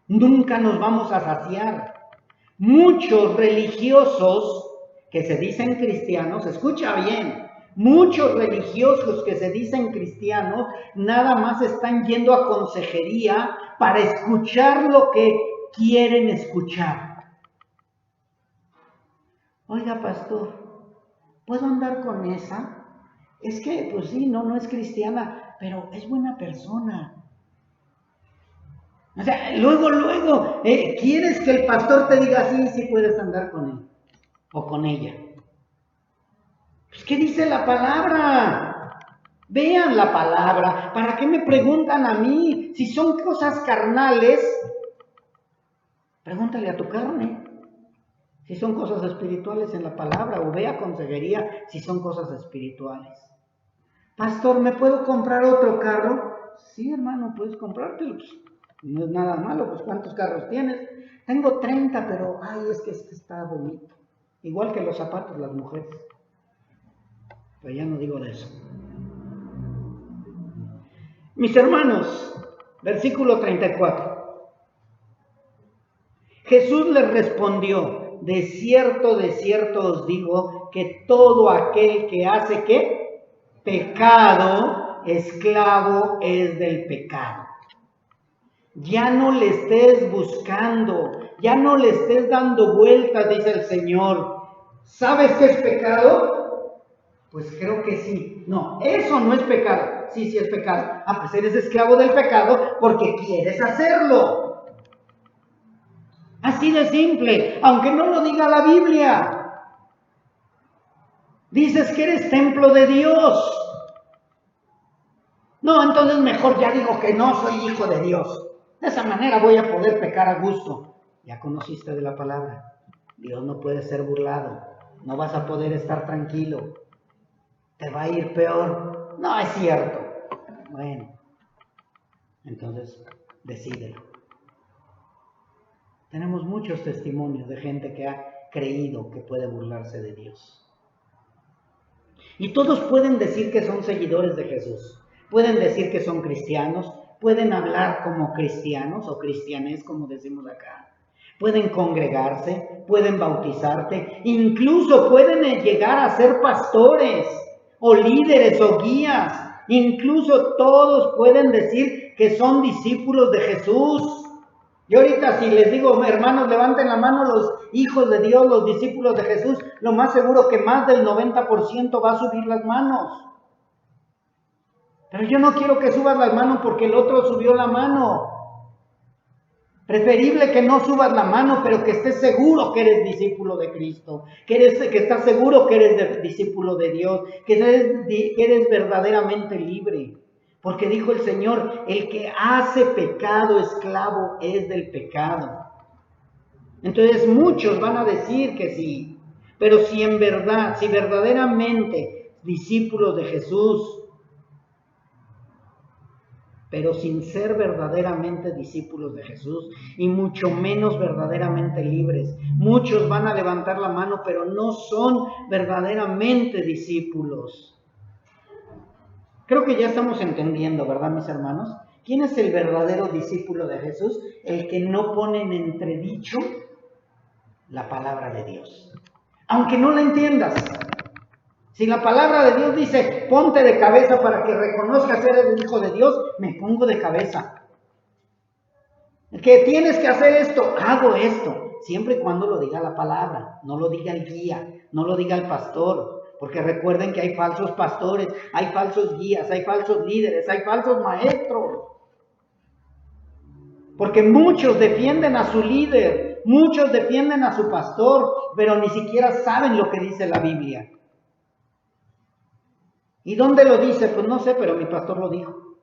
Nunca nos vamos a saciar. Muchos religiosos que se dicen cristianos, escucha bien, muchos religiosos que se dicen cristianos nada más están yendo a consejería para escuchar lo que quieren escuchar. Oiga, pastor, ¿puedo andar con esa? Es que, pues sí, no es cristiana, pero es buena persona. O sea, luego, ¿quieres que el pastor te diga sí puedes andar con él o con ella? Pues, ¿qué dice la palabra? Vean la palabra. ¿Para qué me preguntan a mí? Si son cosas carnales, pregúntale a tu carne. Si son cosas espirituales en la palabra, o ve a consejería si son cosas espirituales. Pastor, ¿me puedo comprar otro carro? Sí, hermano, puedes comprártelo. No es nada malo, pues ¿cuántos carros tienes? Tengo 30, pero es que este está bonito. Igual que los zapatos, las mujeres. Pero ya no digo de eso. Mis hermanos, versículo 34. Jesús les respondió, de cierto os digo, que todo aquel que hace ¿qué? Pecado, esclavo es del pecado. Ya no le estés buscando, ya no le estés dando vueltas, dice el Señor. ¿Sabes qué es pecado? Pues creo que sí. No, eso no es pecado. Sí es pecado. Pues eres esclavo del pecado porque quieres hacerlo. Así de simple, aunque no lo diga la Biblia. Dices que eres templo de Dios. No, entonces mejor ya digo que no soy hijo de Dios. De esa manera voy a poder pecar a gusto. Ya conociste de la palabra. Dios no puede ser burlado. No vas a poder estar tranquilo. Te va a ir peor. No es cierto. Bueno, entonces decídelo. Tenemos muchos testimonios de gente que ha creído que puede burlarse de Dios. Y todos pueden decir que son seguidores de Jesús. Pueden decir que son cristianos. Pueden hablar como cristianos o cristianes, como decimos acá. Pueden congregarse, pueden bautizarte, incluso pueden llegar a ser pastores o líderes o guías. Incluso todos pueden decir que son discípulos de Jesús. Y ahorita si les digo, hermanos, levanten la mano los hijos de Dios, los discípulos de Jesús, lo más seguro que más del 90% va a subir las manos. Pero yo no quiero que subas las manos porque el otro subió la mano. Preferible que no subas la mano, pero que estés seguro que eres discípulo de Cristo, que estás seguro que eres discípulo de Dios, que eres verdaderamente libre. Porque dijo el Señor, el que hace pecado, esclavo es del pecado. Entonces muchos van a decir que sí, Pero si verdaderamente discípulos de Jesús, pero sin ser verdaderamente discípulos de Jesús y mucho menos verdaderamente libres. Muchos van a levantar la mano, pero no son verdaderamente discípulos. Creo que ya estamos entendiendo, ¿verdad, mis hermanos? ¿Quién es el verdadero discípulo de Jesús? El que no pone en entredicho la palabra de Dios. Aunque no la entiendas. Si la palabra de Dios dice, ponte de cabeza para que reconozcas que eres el Hijo de Dios, me pongo de cabeza. Que tienes que hacer esto, hago esto. Siempre y cuando lo diga la palabra, no lo diga el guía, no lo diga el pastor. Porque recuerden que hay falsos pastores, hay falsos guías, hay falsos líderes, hay falsos maestros. Porque muchos defienden a su líder, muchos defienden a su pastor, pero ni siquiera saben lo que dice la Biblia. ¿Y dónde lo dice? Pues no sé, pero mi pastor lo dijo.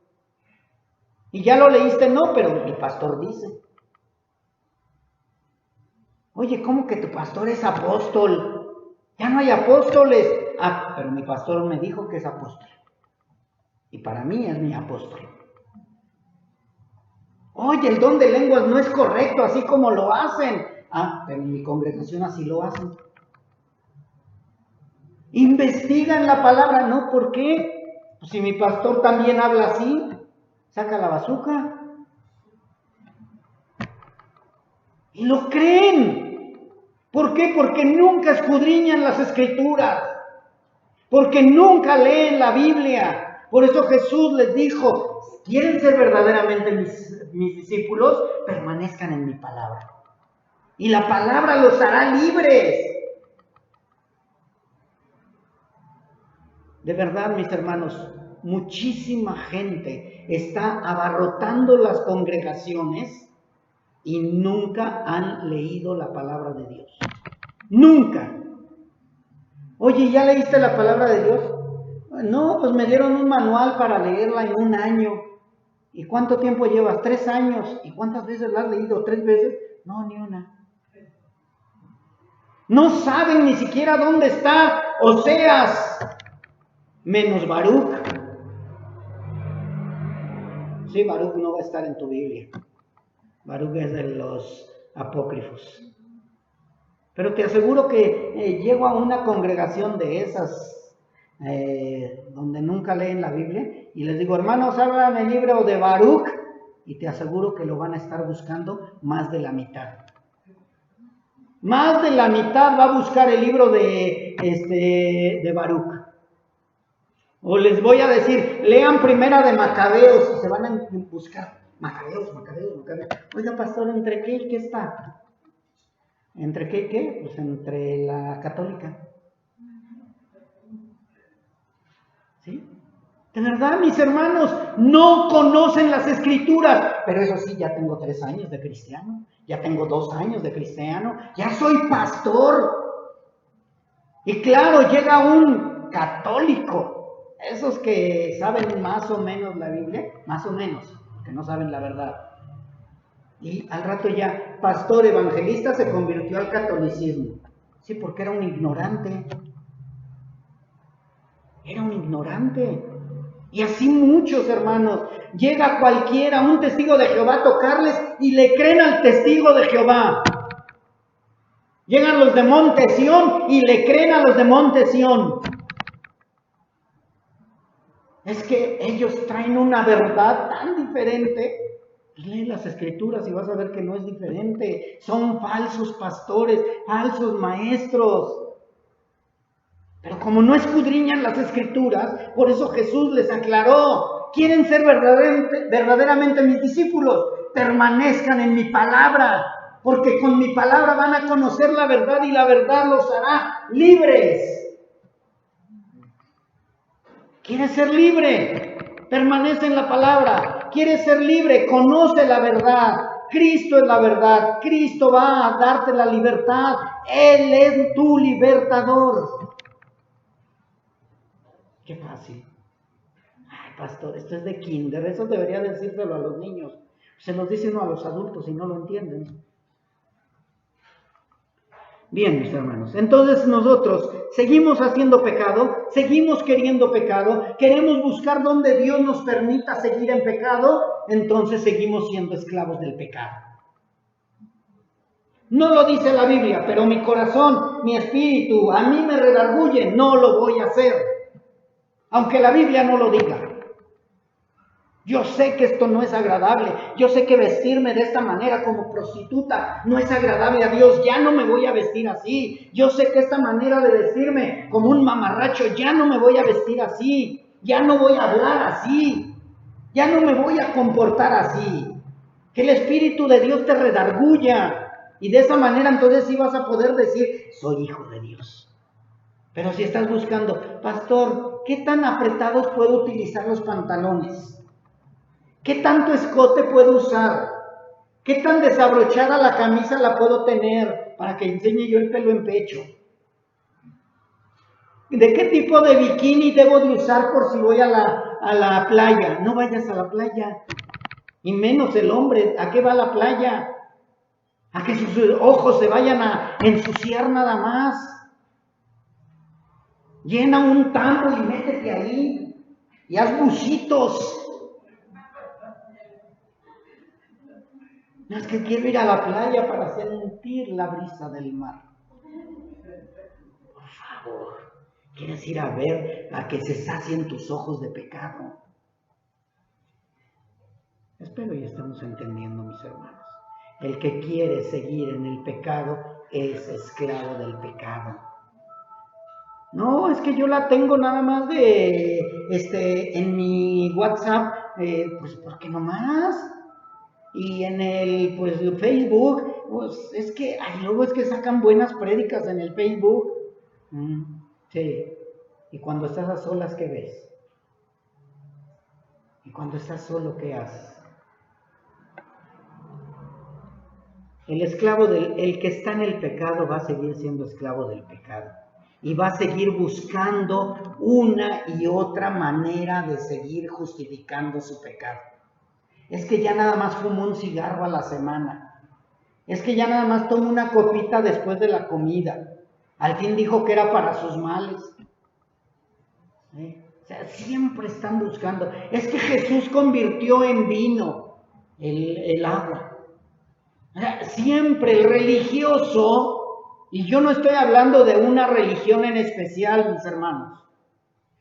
¿Y ya lo leíste? No, pero mi pastor dice. Oye, ¿cómo que tu pastor es apóstol? Ya no hay apóstoles. Ah, pero mi pastor me dijo que es apóstol. Y para mí es mi apóstol. Oye, el don de lenguas no es correcto, así como lo hacen. Ah, pero en mi congregación así lo hacen. Investigan la palabra, ¿no? ¿Por qué? Pues si mi pastor también habla así, saca la bazuca. Y lo creen. ¿Por qué? Porque nunca escudriñan las escrituras. Porque nunca leen la Biblia. Por eso Jesús les dijo, ¿quieren ser verdaderamente mis discípulos? Permanezcan en mi palabra. Y la palabra los hará libres. De verdad, mis hermanos, muchísima gente está abarrotando las congregaciones y nunca han leído la palabra de Dios. Nunca. Oye, ¿ya leíste la palabra de Dios? No, pues me dieron un manual para leerla en un año. ¿Y cuánto tiempo llevas? 3 años. ¿Y cuántas veces la has leído? 3 veces. No, ni una. No saben ni siquiera dónde está Oseas, menos Baruch. Sí, Baruch no va a estar en tu Biblia. Baruch es de los apócrifos. Pero te aseguro que llego a una congregación de esas donde nunca leen la Biblia y les digo, hermanos, hablan el libro de Baruch y te aseguro que lo van a estar buscando más de la mitad. Más de la mitad va a buscar el libro de Baruch. O les voy a decir, lean primera de Macabeos y se van a buscar Macabeos. Oiga, pastor, ¿entre qué y qué está? ¿Entre qué y qué? Pues entre la católica. ¿Sí? De verdad, mis hermanos, no conocen las escrituras. Pero eso sí, ya tengo 3 años de cristiano. Ya tengo 2 años de cristiano. Ya soy pastor. Y claro, llega un católico. Esos que saben más o menos la Biblia. Más o menos, que no saben la verdad. Y al rato ya, pastor evangelista se convirtió al catolicismo. Sí, porque era un ignorante. Era un ignorante. Y así muchos, hermanos. Llega cualquiera, un testigo de Jehová a tocarles y le creen al testigo de Jehová. Llegan los de Monte Sión y le creen a los de Monte Sión. Es que ellos traen una verdad tan diferente. Lee las escrituras y vas a ver que no es diferente. Son falsos pastores, falsos maestros. Pero como no escudriñan las escrituras, por eso Jesús les aclaró, ¿quieren ser verdaderamente mis discípulos? Permanezcan en mi palabra, porque con mi palabra van a conocer la verdad y la verdad los hará libres. ¿Quieres ser libre? Permanece en la palabra. ¿Quieres ser libre? Conoce la verdad. Cristo es la verdad. Cristo va a darte la libertad. Él es tu libertador. Qué fácil. Ay, pastor, esto es de kinder. Eso debería decírselo a los niños. Se los dice uno a los adultos y no lo entienden. Bien, mis hermanos, entonces nosotros seguimos haciendo pecado, seguimos queriendo pecado, queremos buscar donde Dios nos permita seguir en pecado, entonces seguimos siendo esclavos del pecado. No lo dice la Biblia, pero mi corazón, mi espíritu, a mí me redarguye, no lo voy a hacer, aunque la Biblia no lo diga. Yo sé que esto no es agradable, yo sé que vestirme de esta manera como prostituta no es agradable a Dios, ya no me voy a vestir así. Yo sé que esta manera de vestirme como un mamarracho, ya no me voy a vestir así, ya no voy a hablar así, ya no me voy a comportar así. Que el Espíritu de Dios te redarguya y de esa manera entonces sí vas a poder decir, soy hijo de Dios. Pero si estás buscando, pastor, ¿qué tan apretados puedo utilizar los pantalones? ¿Qué tanto escote puedo usar? ¿Qué tan desabrochada la camisa la puedo tener para que enseñe yo el pelo en pecho? ¿De qué tipo de bikini debo de usar por si voy a la playa? No vayas a la playa. Y menos el hombre. ¿A qué va a la playa? A que sus ojos se vayan a ensuciar nada más. Llena un tambo y métete ahí. Y haz bucitos. No, es que quiero ir a la playa para sentir la brisa del mar. Por favor, ¿quieres ir a ver a que se sacien tus ojos de pecado? Espero y estamos entendiendo, mis hermanos. El que quiere seguir en el pecado es esclavo del pecado. No, es que yo la tengo nada más en mi WhatsApp, pues porque nomás. Y en el Facebook, pues es que luego es que sacan buenas prédicas en el Facebook. Sí. Y cuando estás a solas, ¿qué ves? Y cuando estás solo, ¿qué haces? El que está en el pecado va a seguir siendo esclavo del pecado. Y va a seguir buscando una y otra manera de seguir justificando su pecado. Es que ya nada más fumo un cigarro a la semana. Es que ya nada más tomo una copita después de la comida. Al fin dijo que era para sus males. O sea, siempre están buscando. Es que Jesús convirtió en vino el agua. O sea, siempre el religioso, y yo no estoy hablando de una religión en especial, mis hermanos.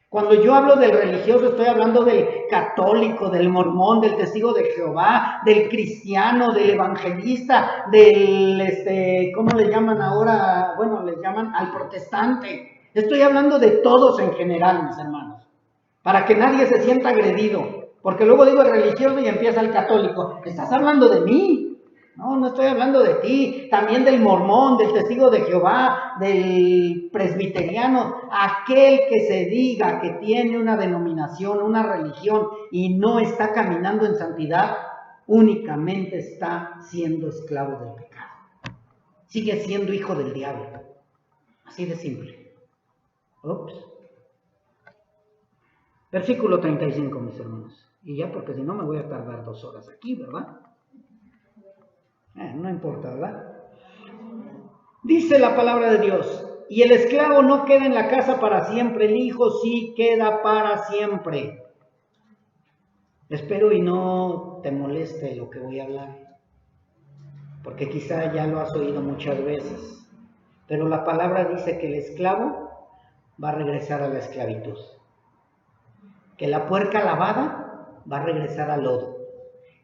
Cuando yo hablo del religioso, estoy hablando del católico, del mormón, del testigo de Jehová, del cristiano, del evangelista, del, ¿cómo le llaman ahora? Bueno, le llaman al protestante. Estoy hablando de todos en general, mis hermanos, para que nadie se sienta agredido. Porque luego digo el religioso y empieza el católico. ¿Estás hablando de mí? No, no estoy hablando de ti, también del mormón, del testigo de Jehová, del presbiteriano, aquel que se diga que tiene una denominación, una religión y no está caminando en santidad, únicamente está siendo esclavo del pecado. Sigue siendo hijo del diablo. Así de simple. Ups. Versículo 35, mis hermanos. Y ya porque si no me voy a tardar 2 horas aquí, ¿verdad? No importa, ¿verdad? Dice la palabra de Dios, y el esclavo no queda en la casa para siempre, el hijo sí queda para siempre. Espero y no te moleste lo que voy a hablar, porque quizá ya lo has oído muchas veces, pero la palabra dice que el esclavo va a regresar a la esclavitud, que la puerca lavada va a regresar al lodo,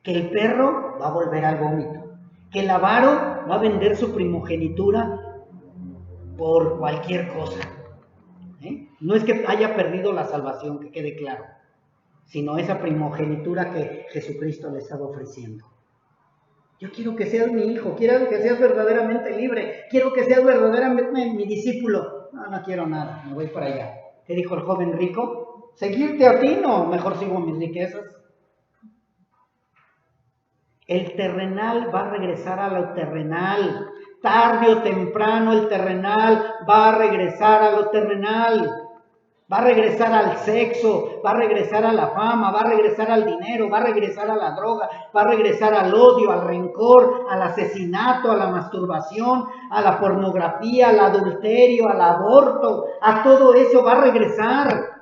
que el perro va a volver al vómito, que el avaro va a vender su primogenitura por cualquier cosa. No es que haya perdido la salvación, que quede claro, sino esa primogenitura que Jesucristo le estaba ofreciendo. Yo quiero que seas mi hijo, quiero que seas verdaderamente libre, quiero que seas verdaderamente mi discípulo. No quiero nada, me voy para allá. ¿Qué dijo el joven rico? ¿Seguirte a ti? No, mejor sigo mis riquezas. El terrenal va a regresar a lo terrenal. Tarde o temprano el terrenal va a regresar a lo terrenal. Va a regresar al sexo, va a regresar a la fama, va a regresar al dinero, va a regresar a la droga, va a regresar al odio, al rencor, al asesinato, a la masturbación, a la pornografía, al adulterio, al aborto, a todo eso va a regresar.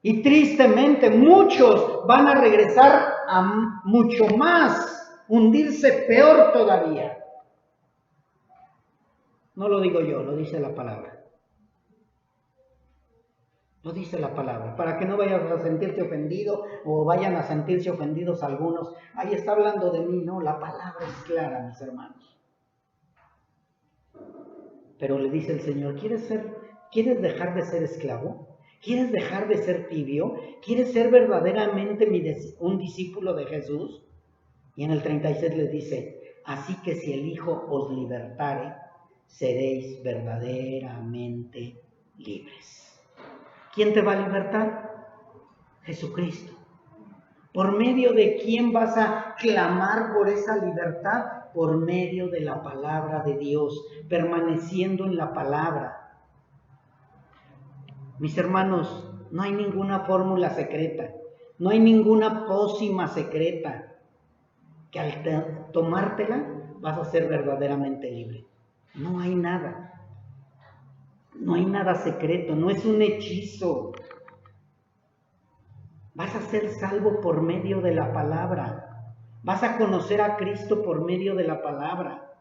Y tristemente muchos van a regresar a mucho más, hundirse peor todavía. No lo digo yo, lo dice la palabra. Lo dice la palabra, para que no vayas a sentirte ofendido o vayan a sentirse ofendidos algunos. Ahí está hablando de mí, no, la palabra es clara, mis hermanos. Pero le dice el Señor, ¿quieres dejar de ser esclavo? ¿Quieres dejar de ser tibio? ¿Quieres ser verdaderamente un discípulo de Jesús? Y en el 36 les dice, así que si el Hijo os libertare, seréis verdaderamente libres. ¿Quién te va a libertar? Jesucristo. ¿Por medio de quién vas a clamar por esa libertad? Por medio de la palabra de Dios, permaneciendo en la palabra. Mis hermanos, no hay ninguna fórmula secreta, no hay ninguna pócima secreta, que al tomártela vas a ser verdaderamente libre. No hay nada. No hay nada secreto, no es un hechizo. Vas a ser salvo por medio de la palabra. Vas a conocer a Cristo por medio de la palabra.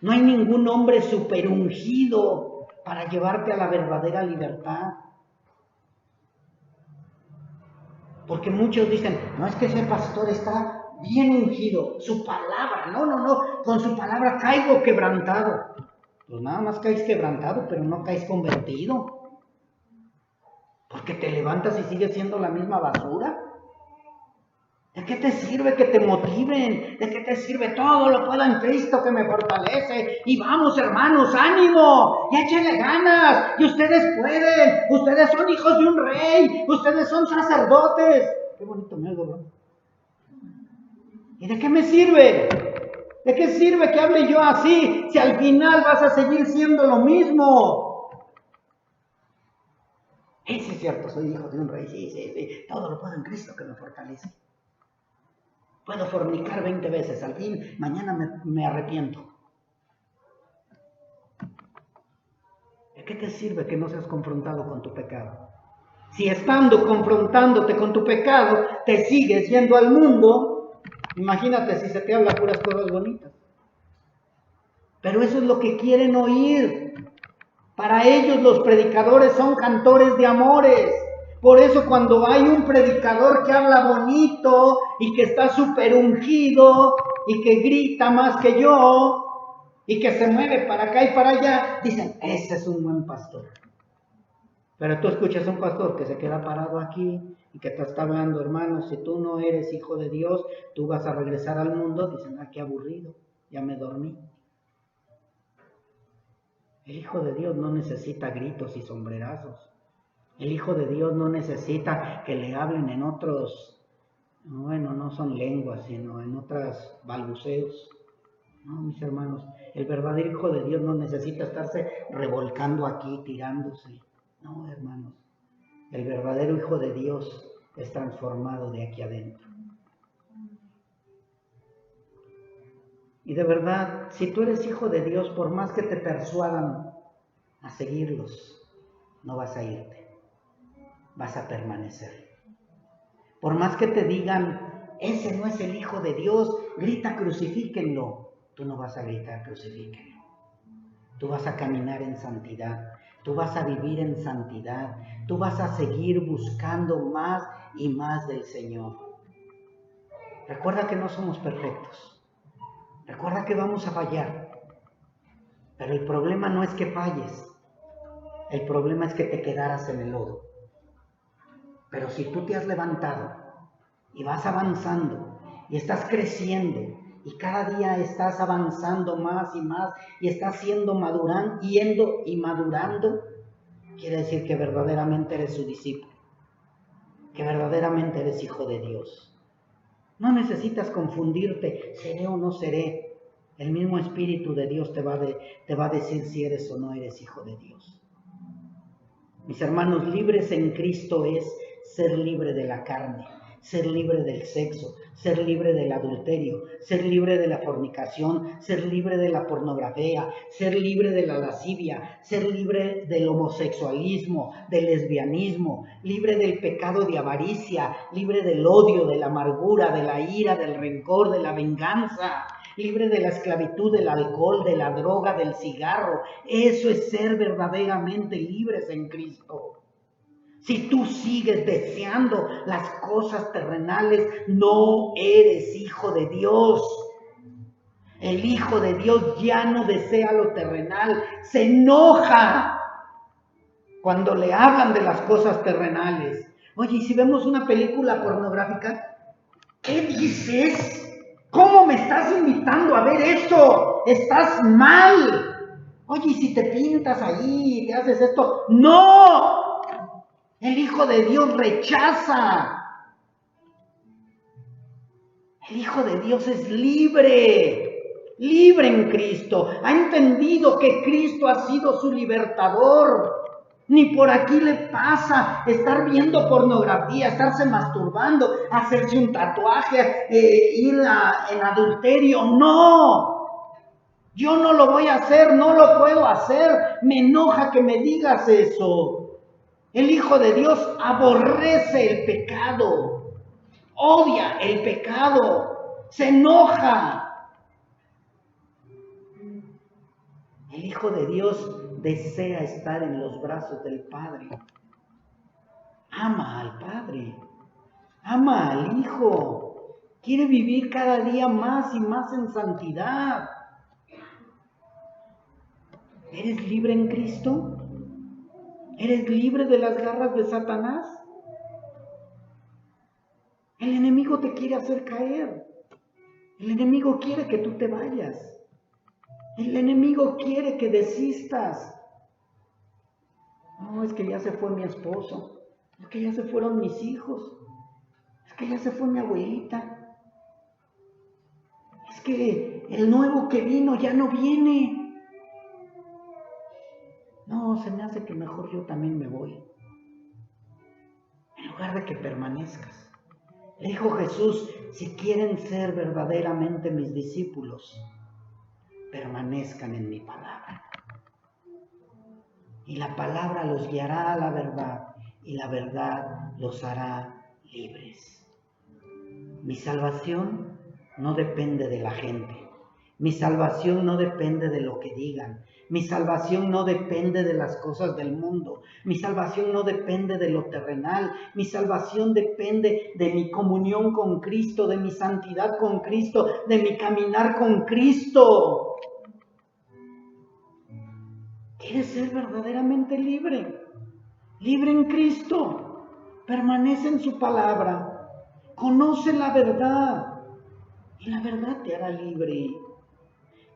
No hay ningún hombre superungido para llevarte a la verdadera libertad. Porque muchos dicen, no es que ese pastor está bien ungido, su palabra, no, con su palabra caigo quebrantado. Pues nada más caes quebrantado, pero no caes convertido. Porque te levantas y sigues siendo la misma basura. ¿De qué te sirve que te motiven? ¿De qué te sirve? Todo lo puedo en Cristo que me fortalece. Y vamos, hermanos, ánimo, y échenle ganas. Y ustedes pueden. Ustedes son hijos de un rey. Ustedes son sacerdotes. Qué bonito me oigo, ¿no? ¿Y de qué me sirve? ¿De qué sirve que hable yo así si al final vas a seguir siendo lo mismo? Sí, es cierto, soy hijo de un rey, sí. Todo lo puedo en Cristo que me fortalece. Puedo fornicar 20 veces, al fin, mañana me arrepiento. ¿De qué te sirve que no seas confrontado con tu pecado? Si estando confrontándote con tu pecado, te sigues yendo al mundo, imagínate si se te habla puras cosas bonitas. Pero eso es lo que quieren oír. Para ellos los predicadores son cantores de amores. Por eso cuando hay un predicador que habla bonito y que está súper ungido y que grita más que yo y que se mueve para acá y para allá, dicen, ese es un buen pastor. Pero tú escuchas a un pastor que se queda parado aquí y que te está hablando, hermano, si tú no eres hijo de Dios, tú vas a regresar al mundo. Dicen, qué aburrido, ya me dormí. El Hijo de Dios no necesita gritos y sombrerazos. El Hijo de Dios no necesita que le hablen en otros, bueno, no son lenguas, sino en otras balbuceos. No, mis hermanos, el verdadero Hijo de Dios no necesita estarse revolcando aquí, tirándose. No, hermanos, el verdadero Hijo de Dios es transformado de aquí adentro. Y de verdad, si tú eres hijo de Dios, por más que te persuadan a seguirlos, no vas a irte, vas a permanecer. Por más que te digan, ese no es el Hijo de Dios, grita crucifíquenlo, tú no vas a gritar crucifíquenlo. Tú vas a caminar en santidad, tú vas a vivir en santidad, tú vas a seguir buscando más y más del Señor. Recuerda que no somos perfectos. Recuerda que vamos a fallar, pero el problema no es que falles, el problema es que te quedaras en el lodo. Pero si tú te has levantado y vas avanzando y estás creciendo y cada día estás avanzando más y más y estás yendo y madurando, quiere decir que verdaderamente eres su discípulo, que verdaderamente eres hijo de Dios. No necesitas confundirte, seré o no seré. El mismo Espíritu de Dios te va a decir si eres o no eres hijo de Dios. Mis hermanos, libres en Cristo es ser libre de la carne, ser libre del sexo, ser libre del adulterio, ser libre de la fornicación, ser libre de la pornografía, ser libre de la lascivia, ser libre del homosexualismo, del lesbianismo, libre del pecado de avaricia, libre del odio, de la amargura, de la ira, del rencor, de la venganza, libre de la esclavitud del alcohol, de la droga, del cigarro. Eso es ser verdaderamente libres en Cristo. Si tú sigues deseando las cosas terrenales, no eres hijo de Dios. El hijo de Dios ya no desea lo terrenal, se enoja cuando le hablan de las cosas terrenales. Oye, ¿y si vemos una película pornográfica? ¿Qué dices? ¿Cómo me estás invitando a ver eso? Estás mal. Oye, ¿y si te pintas ahí y te haces esto? ¡No! El Hijo de Dios rechaza. El Hijo de Dios es libre, libre en Cristo. Ha entendido que Cristo ha sido su libertador. Ni por aquí le pasa estar viendo pornografía, estarse masturbando, hacerse un tatuaje, ir en adulterio. No, yo no lo voy a hacer, no lo puedo hacer. Me enoja que me digas eso. El Hijo de Dios aborrece el pecado, odia el pecado, se enoja. El Hijo de Dios desea estar en los brazos del Padre. Ama al Padre, ama al Hijo, quiere vivir cada día más y más en santidad. ¿Eres libre en Cristo? ¿Eres libre de las garras de Satanás? El enemigo te quiere hacer caer. El enemigo quiere que tú te vayas. El enemigo quiere que desistas. No, es que ya se fue mi esposo. Es que ya se fueron mis hijos. Es que ya se fue mi abuelita. Es que el nuevo que vino ya no viene. No, se me hace que mejor yo también me voy. En lugar de que permanezcas. Le dijo Jesús, si quieren ser verdaderamente mis discípulos, permanezcan en mi palabra. Y la palabra los guiará a la verdad, y la verdad los hará libres. Mi salvación no depende de la gente. Mi salvación no depende de lo que digan. Mi salvación no depende de las cosas del mundo. Mi salvación no depende de lo terrenal. Mi salvación depende de mi comunión con Cristo, de mi santidad con Cristo, de mi caminar con Cristo. ¿Quieres ser verdaderamente libre? Libre en Cristo. Permanece en su palabra. Conoce la verdad. Y la verdad te hará libre.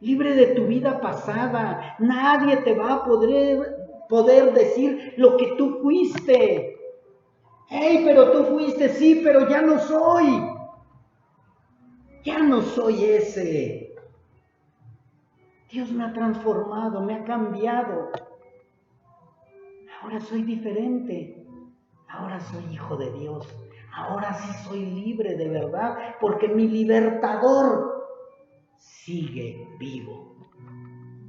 Libre de tu vida pasada. Nadie te va a poder decir lo que tú fuiste. Hey, pero tú fuiste, sí, pero ya no soy. Ya no soy ese. Dios me ha transformado, me ha cambiado. Ahora soy diferente. Ahora soy hijo de Dios. Ahora sí soy libre de verdad, porque mi libertador sigue vivo.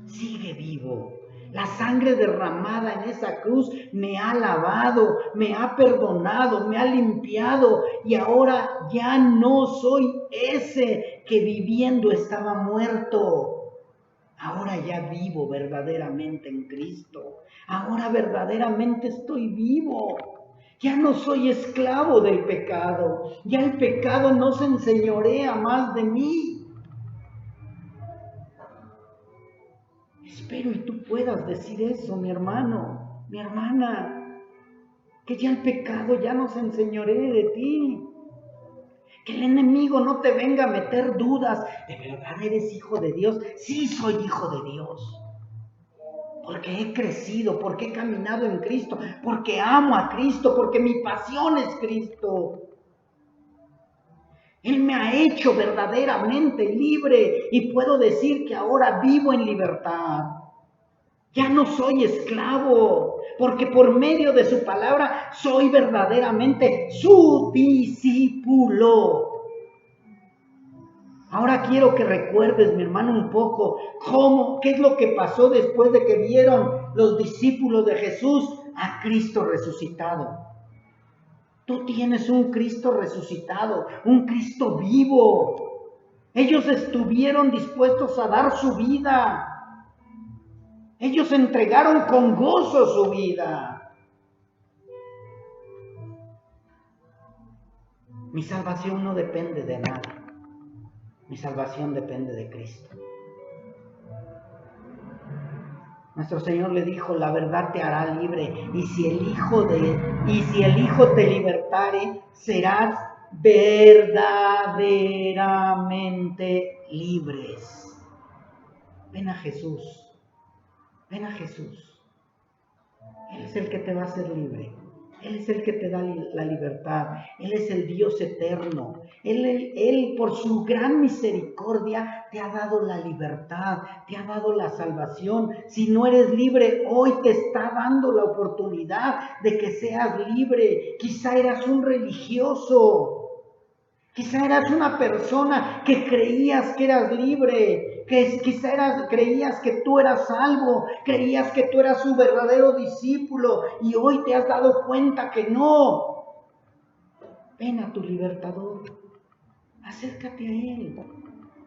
Sigue vivo. La sangre derramada en esa cruz me ha lavado, me ha perdonado, me ha limpiado, y ahora ya no soy ese que viviendo estaba muerto. Ahora ya vivo verdaderamente en Cristo. Ahora verdaderamente estoy vivo. Ya no soy esclavo del pecado. Ya el pecado no se enseñorea más de mí. Espero y tú puedas decir eso, mi hermano, mi hermana. Que ya el pecado ya no se enseñoree de ti. Que el enemigo no te venga a meter dudas. ¿De verdad eres hijo de Dios? Sí, soy hijo de Dios. Porque he crecido, porque he caminado en Cristo, porque amo a Cristo, porque mi pasión es Cristo. Él me ha hecho verdaderamente libre y puedo decir que ahora vivo en libertad. Ya no soy esclavo. porque por medio de su palabra soy verdaderamente su discípulo. Ahora quiero que recuerdes, mi hermano, un poco qué es lo que pasó después de que vieron los discípulos de Jesús a Cristo resucitado. Tú tienes un Cristo resucitado, un Cristo vivo. Ellos estuvieron dispuestos a dar su vida. Ellos entregaron con gozo su vida. Mi salvación no depende de nada. Mi salvación depende de Cristo. Nuestro Señor le dijo, la verdad te hará libre, y si el Hijo te libertare, serás verdaderamente libres. Ven a Jesús. Ven a Jesús. Él es el que te va a hacer libre. Él es el que te da la libertad. Él es el Dios eterno. Él por su gran misericordia te ha dado la libertad, te ha dado la salvación. Si no eres libre, hoy te está dando la oportunidad de que seas libre. Quizá eras un religioso. Quizá eras una persona que creías que eras libre, creías que tú eras salvo, creías que tú eras su verdadero discípulo y hoy te has dado cuenta que no. Ven a tu libertador, acércate a Él.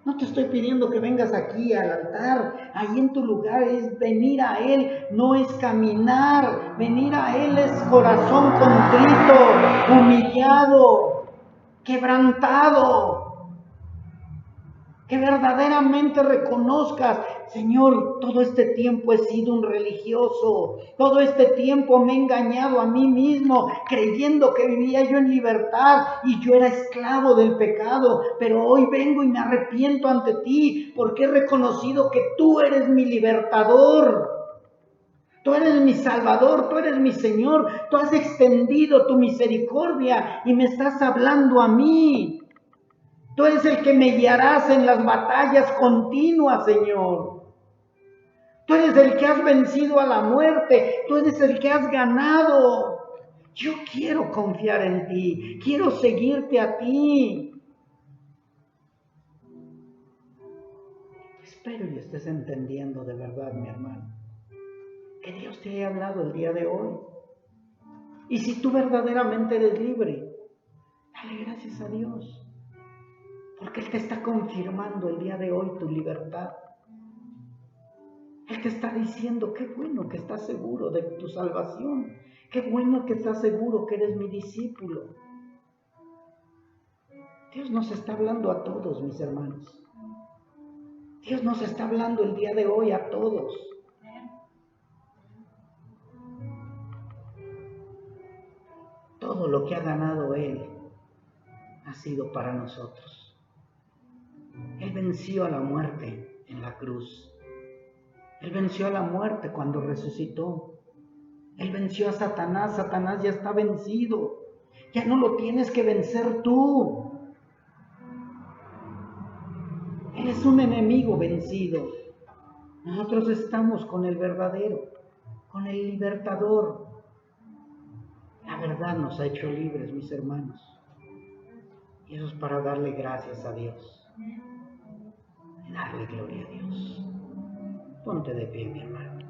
No te estoy pidiendo que vengas aquí al altar, ahí en tu lugar es venir a Él, no es caminar, venir a Él es corazón contrito, humillado, quebrantado, que verdaderamente reconozcas, Señor, todo este tiempo he sido un religioso, todo este tiempo me he engañado a mí mismo, creyendo que vivía yo en libertad y yo era esclavo del pecado, pero hoy vengo y me arrepiento ante ti, porque he reconocido que tú eres mi libertador. Tú eres mi Salvador, tú eres mi Señor, tú has extendido tu misericordia y me estás hablando a mí. Tú eres el que me guiarás en las batallas continuas, Señor. Tú eres el que has vencido a la muerte, tú eres el que has ganado. Yo quiero confiar en ti, quiero seguirte a ti. Espero y estés entendiendo de verdad, mi hermano, que Dios te haya hablado el día de hoy. Y si tú verdaderamente eres libre, dale gracias a Dios, porque Él te está confirmando el día de hoy tu libertad. Él te está diciendo, qué bueno que estás seguro de tu salvación, qué bueno que estás seguro que eres mi discípulo. Dios nos está hablando a todos, mis hermanos. Dios nos está hablando el día de hoy a todos. Todo lo que ha ganado Él ha sido para nosotros. Él venció a la muerte en la cruz. Él venció a la muerte cuando resucitó. Él venció a Satanás. Satanás ya está vencido. Ya no lo tienes que vencer tú. Él es un enemigo vencido. Nosotros estamos con el verdadero, con el libertador. La verdad nos ha hecho libres, mis hermanos. Y eso es para darle gracias a Dios. Y darle gloria a Dios. Ponte de pie, mi hermano.